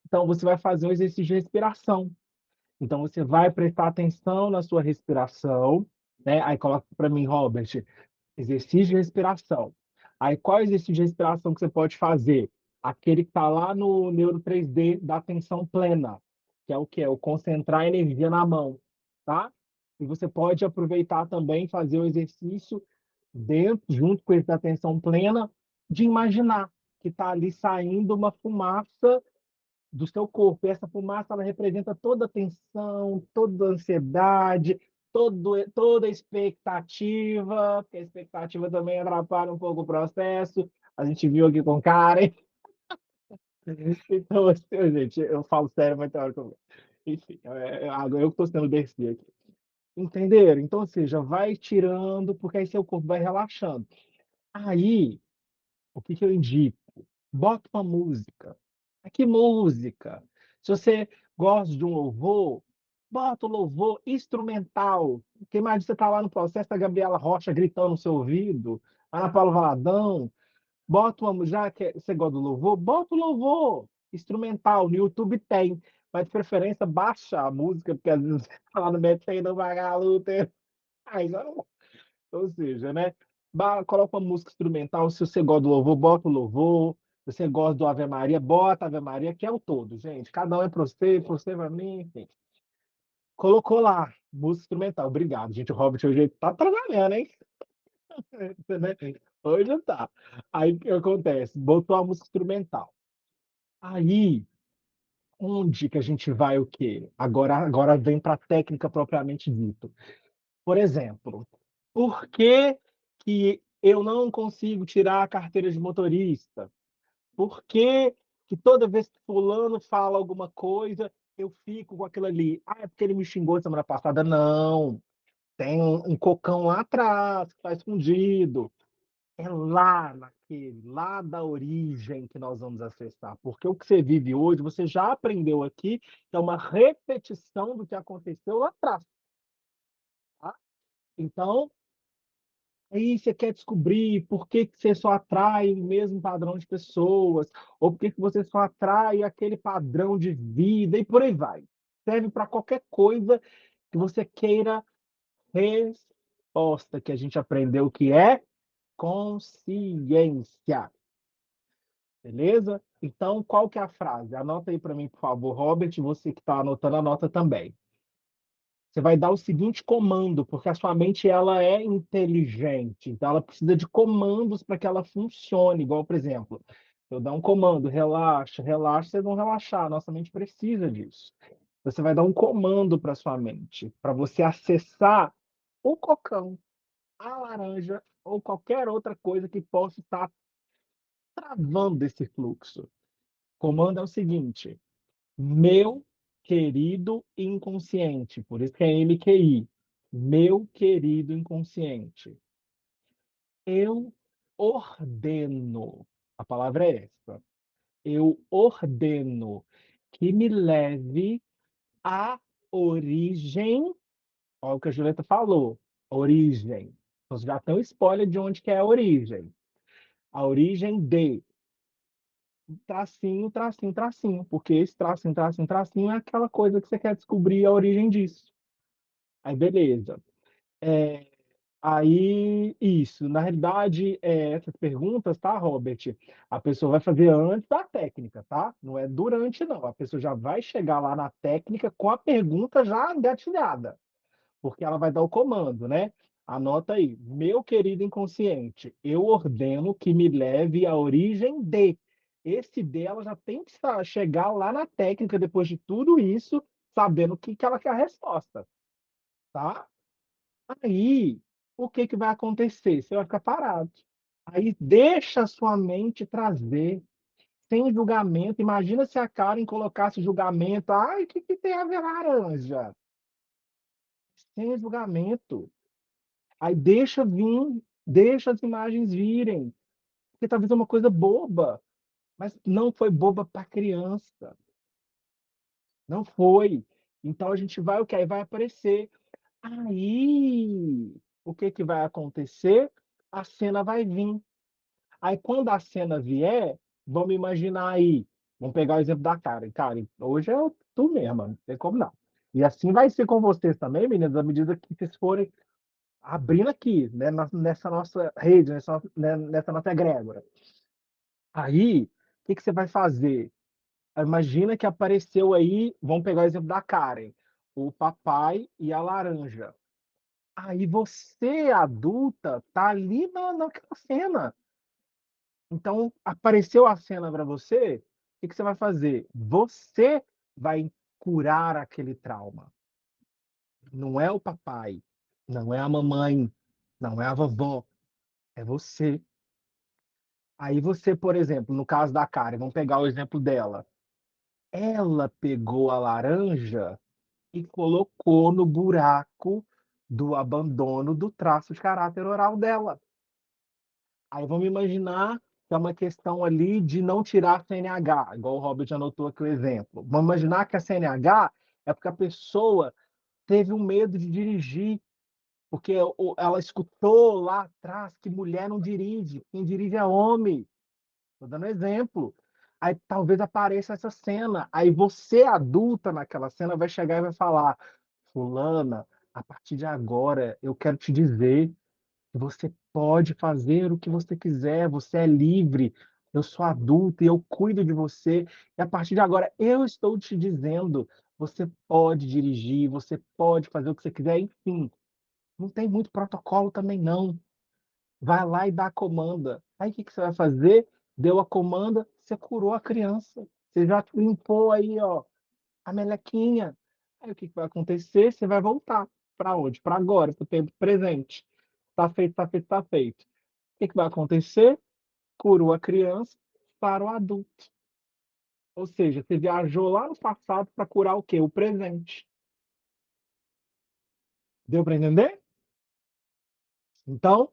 Então, você vai fazer um exercício de respiração. Então, você vai prestar atenção na sua respiração, né? Aí coloca para mim, Robert, exercício de respiração. Aí, qual exercício de respiração que você pode fazer? Aquele que está lá no Neuro 3D da atenção plena, que é o que? É o concentrar a energia na mão, tá? E você pode aproveitar também fazer o exercício junto com esse da atenção plena, de imaginar que está ali saindo uma fumaça do seu corpo. E essa fumaça ela representa toda a tensão, toda a ansiedade, toda a expectativa, porque a expectativa também atrapalha um pouco o processo. A gente viu aqui com Karen. Então, assim, gente, eu falo sério, mas tem hora que eu... Enfim, agora eu que estou sendo Dercy aqui. Entenderam? Então, ou seja, vai tirando, porque aí seu corpo vai relaxando. Aí, o que que eu indico? Bota uma música. Que música? Se você gosta de um louvor, bota o louvor instrumental. Porque imagina você tá lá no processo da Gabriela Rocha gritando no seu ouvido, Ana Paula Valadão, bota uma, já que você gosta do louvor, bota o louvor instrumental. No YouTube tem, mas de preferência baixa a música, porque às vezes você tá lá no metendo vagalume. Aí já não. Ou seja, né? Coloca uma música instrumental. Se você gosta do louvor, bota o louvor. Se você gosta do Ave Maria, bota Ave Maria, que é o todo, gente. Cada um é para você, para mim, enfim. Colocou lá, música instrumental. Obrigado, gente. O Robert hoje tá trabalhando, hein? Hoje tá. Aí o que acontece? Botou a música instrumental. Aí, onde que a gente vai o quê? Agora vem para a técnica propriamente dito. Por exemplo, por que que eu não consigo tirar a carteira de motorista? Por que que toda vez que fulano fala alguma coisa, eu fico com aquilo ali? Ah, é porque ele me xingou semana passada. Não, tem um cocão lá atrás, que está escondido. É lá da origem que nós vamos acessar. Porque o que você vive hoje, você já aprendeu aqui, que é uma repetição do que aconteceu lá atrás. Tá? Então, aí você quer descobrir por que que você só atrai o mesmo padrão de pessoas, ou por que que você só atrai aquele padrão de vida, e por aí vai. Serve para qualquer coisa que você queira resposta, que a gente aprendeu que é consciência. Beleza? Então, qual que é a frase? Anota aí para mim, por favor, Robert, você que está anotando, anota também. Você vai dar o seguinte comando, porque a sua mente ela é inteligente, então ela precisa de comandos para que ela funcione. Igual, por exemplo, eu dar um comando, relaxa, relaxa, vocês vão relaxar. Nossa mente precisa disso. você vai dar um comando para sua mente, para você acessar o cocão, a laranja ou qualquer outra coisa que possa estar travando esse fluxo. O comando é o seguinte: meu querido inconsciente, por isso que é MQI, meu querido inconsciente, eu ordeno, a palavra é essa, eu ordeno que me leve à origem, olha o que a Julieta falou, origem. Então já tem um spoiler de onde que é a origem. A origem de tracinho, tracinho, tracinho, porque esse tracinho, tracinho, tracinho é aquela coisa que você quer descobrir a origem disso. Aí beleza. Eh, Aí isso, na realidade, essas perguntas, tá, Robert, a pessoa vai fazer antes da técnica, tá? Não é durante não, a pessoa já vai chegar lá na técnica com a pergunta já engatilhada, porque ela vai dar o comando, né? Anota aí: "Meu querido inconsciente, eu ordeno que me leve à origem de". Esse "de" ela já tem que chegar lá na técnica, depois de tudo isso, sabendo o que que ela quer a resposta, tá? Aí, o que que vai acontecer? Você vai ficar parado. Aí deixa a sua mente trazer, sem julgamento. Imagina se a Karen colocasse julgamento: "Ai, o que que tem a ver laranja?". Sem julgamento. Aí deixa vir, deixa as imagens virem, porque talvez é uma coisa boba, mas não foi boba para criança, não foi. Então a gente vai o quê? Aí vai aparecer. Aí, o que que vai acontecer? A cena vai vir. Aí quando a cena vier, vamos imaginar aí, vamos pegar o exemplo da Karen. Karen, hoje é tu mesma, não tem como não. E assim vai ser com vocês também, meninas, à medida que vocês forem abrindo aqui, né, nessa nossa rede, nessa nossa egrégora. Aí, o que que você vai fazer? Imagina que apareceu aí, vamos pegar o exemplo da Karen, o papai e a laranja. Aí você, adulta, tá ali naquela cena. Então, apareceu a cena para você, o que que você vai fazer? Você vai curar aquele trauma. Não é o papai, não é a mamãe, não é a vovó, é você. Aí você, por exemplo, no caso da Karen, vamos pegar o exemplo dela. Ela pegou a laranja e colocou no buraco do abandono do traço de caráter oral dela. Aí vamos imaginar que é uma questão ali de não tirar a CNH, igual o Robert anotou aqui o exemplo. Vamos imaginar que a CNH é porque a pessoa teve um medo de dirigir, porque ela escutou lá atrás que mulher não dirige, quem dirige é homem. Estou dando exemplo. Aí talvez apareça essa cena. Aí você, adulta, naquela cena, vai chegar e vai falar: Fulana, a partir de agora eu quero te dizer que você pode fazer o que você quiser, você é livre, eu sou adulta e eu cuido de você, e a partir de agora eu estou te dizendo, você pode dirigir, você pode fazer o que você quiser, enfim, não tem muito protocolo também não. Vai lá e dá a comanda. Aí o que que você vai fazer? Deu a comanda, você curou a criança, você já limpou aí, ó, a melequinha. Aí o que que vai acontecer? Você vai voltar para onde? Para agora, para o tempo presente. Tá feito, tá feito, tá feito. O que que vai acontecer? Curou a criança para o adulto. Ou seja, você viajou lá no passado para curar o quê? O presente. Deu para entender? Então,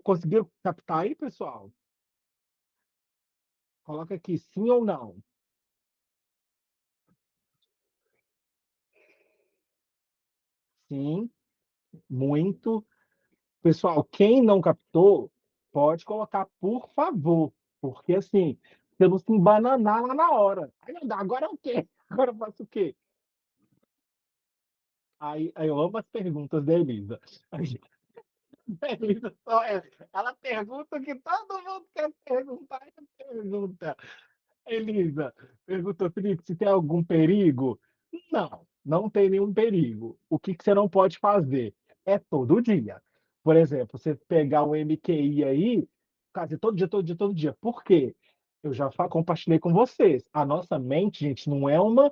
conseguiu captar aí, pessoal? Coloca aqui sim ou não. Sim, muito. Pessoal, quem não captou, pode colocar, por favor, porque assim, você não se embananar lá na hora. Aí não dá, agora é o quê? Agora eu faço o quê? Aí eu amo as perguntas da Elisa. Elisa ela pergunta o que todo mundo quer perguntar, ela pergunta. Elisa perguntou: Felipe, se tem algum perigo? Não, não tem nenhum perigo. O que que você não pode fazer? É todo dia. Por exemplo, você pegar um MQI aí, fazer todo dia, todo dia, todo dia. Por quê? Eu já compartilhei com vocês. A nossa mente, gente, não é uma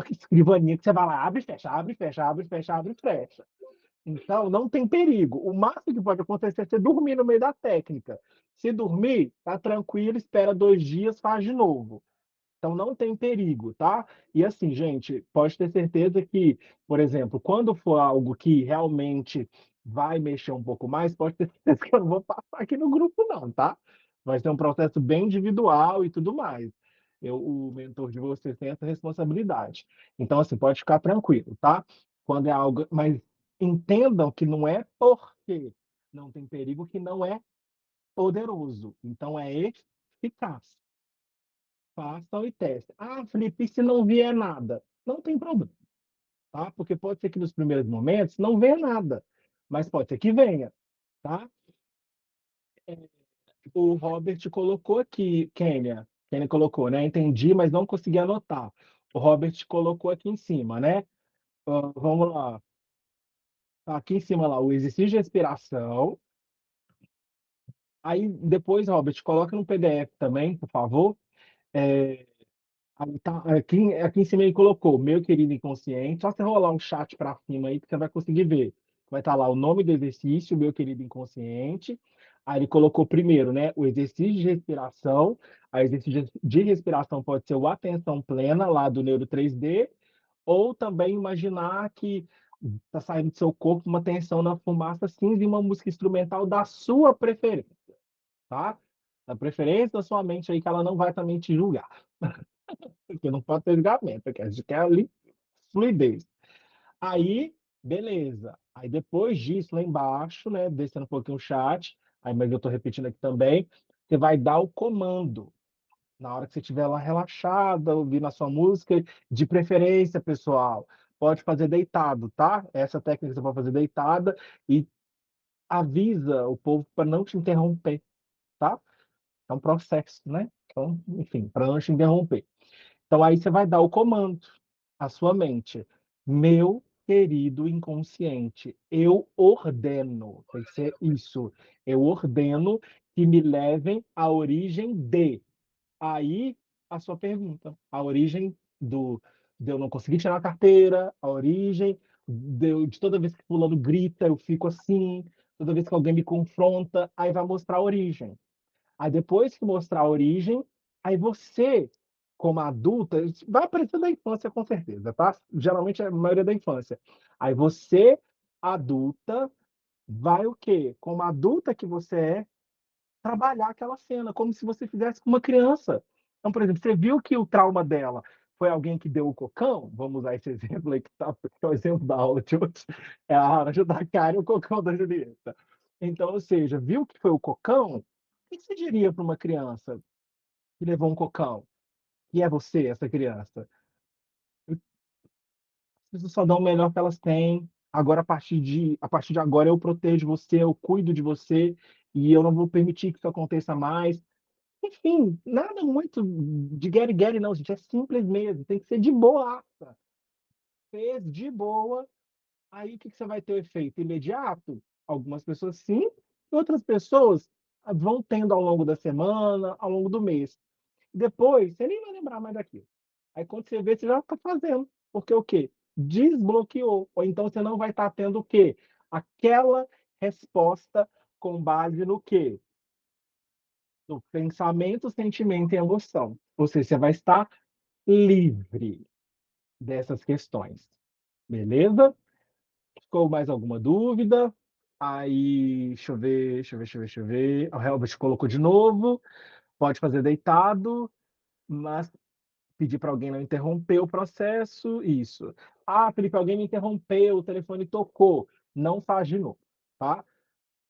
escrivaninha que você vai lá, abre e fecha, abre e fecha, abre e fecha, abre e fecha. Então, não tem perigo. O máximo que pode acontecer é você dormir no meio da técnica. Se dormir, tá tranquilo, espera 2 dias, faz de novo. Então não tem perigo, tá? E assim, gente, pode ter certeza que, por exemplo, quando for algo que realmente vai mexer um pouco mais, pode ter certeza que eu não vou passar aqui no grupo não, tá? Vai ser um processo bem individual e tudo mais. O mentor de vocês tem essa responsabilidade. Então, assim, pode ficar tranquilo, tá? Quando é algo, mas entendam que não é porque não tem perigo que não é poderoso. Então é eficaz. Façam e testem. Ah, Felipe, e se não vier nada? Não tem problema, tá? Porque pode ser que nos primeiros momentos não venha nada, mas pode ser que venha, tá? O Robert colocou aqui, Kênia colocou, né? Entendi, mas não consegui anotar. O Robert colocou aqui em cima, né? Vamos lá. Tá aqui em cima lá, o exercício de respiração. Aí depois, Robert, coloca no PDF também, por favor. É, Aí tá, aqui em cima ele colocou, meu querido inconsciente. Só você rolar um chat para cima aí que você vai conseguir ver. Vai estar lá o nome do exercício, meu querido inconsciente. Aí ele colocou primeiro, né, o exercício de respiração. A exercício de respiração pode ser o atenção plena lá do Neuro 3D, ou também imaginar que está saindo do seu corpo uma tensão na fumaça cinza e uma música instrumental da sua preferência, tá? Da preferência da sua mente aí que ela não vai também te julgar. Porque não pode ter julgamento, que a gente quer ali fluidez. Aí, beleza. Aí depois disso, lá embaixo, né, descendo um pouquinho o chat, aí, mas eu estou repetindo aqui também, você vai dar o comando. Na hora que você estiver lá relaxada, ouvindo a sua música, de preferência, pessoal, pode fazer deitado, tá? Essa técnica você pode fazer deitada e avisa o povo para não te interromper, tá? É um processo, né? Então, enfim, para não te interromper. Então aí você vai dar o comando à sua mente. Meu querido inconsciente, eu ordeno, tem que ser isso. Eu ordeno que me levem à origem de. Aí a sua pergunta, a origem de eu não conseguir tirar a carteira, a origem de toda vez que fulano grita, eu fico assim, toda vez que alguém me confronta, aí vai mostrar a origem. Aí depois que mostrar a origem, aí você, como adulta, vai aparecer da infância com certeza, tá? Geralmente é a maioria da infância. Aí você, adulta, vai o quê? Como adulta que você é, trabalhar aquela cena, como se você fizesse com uma criança. Então, por exemplo, você viu que o trauma dela foi alguém que deu o cocão? Vamos usar esse exemplo aí, que é o exemplo da aula de hoje. É a Anja da Karen e o cocão da Julieta. Então, ou seja, viu que foi o cocão? O que você diria para uma criança que levou um cocão? Que é você, essa criança? As pessoas só dão o melhor que elas têm. Agora, a partir de agora, eu protejo você, eu cuido de você e eu não vou permitir que isso aconteça mais. Enfim, nada muito de guerre não, gente. É simples mesmo. Tem que ser de boaça. Fez de boa, aí o que você vai ter o efeito imediato? Algumas pessoas sim, outras pessoas vão tendo ao longo da semana, ao longo do mês. Depois, você nem vai lembrar mais daquilo. Aí quando você vê, você já está fazendo. Porque o quê? Desbloqueou. Ou então você não vai estar tendo o quê? Aquela resposta com base no quê? No pensamento, sentimento e emoção. Ou seja, você vai estar livre dessas questões. Beleza? Ficou mais alguma dúvida? Aí, deixa eu ver, deixa eu ver. O Helbert colocou de novo. Pode fazer deitado, mas pedir para alguém não interromper o processo. Isso. Ah, Felipe, alguém me interrompeu, o telefone tocou. Não faz de novo, tá?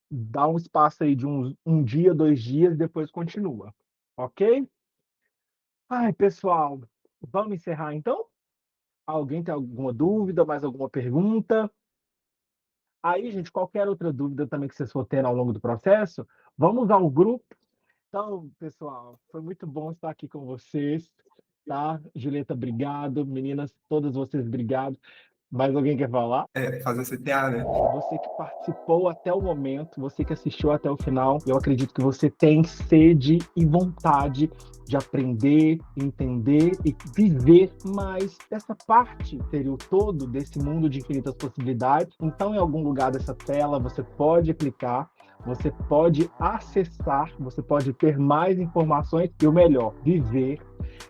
Dá um espaço aí de um dia, 2 dias, depois continua. Ok? Ai, pessoal, vamos encerrar então? Alguém tem alguma dúvida, mais alguma pergunta? Aí, gente, qualquer outra dúvida também que vocês for tendo ao longo do processo, vamos ao grupo. Então, pessoal, foi muito bom estar aqui com vocês, tá? Julieta, obrigado. Meninas, todas vocês, obrigado. Mais alguém quer falar? Fazer CTA, né? Você que participou até o momento, você que assistiu até o final, eu acredito que você tem sede e vontade de aprender, entender e viver mais dessa parte, seria o todo desse mundo de infinitas possibilidades. Então, em algum lugar dessa tela, você pode clicar, você pode acessar, você pode ter mais informações e o melhor, viver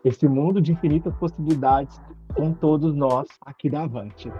esse mundo de infinitas possibilidades com todos nós aqui da Avante.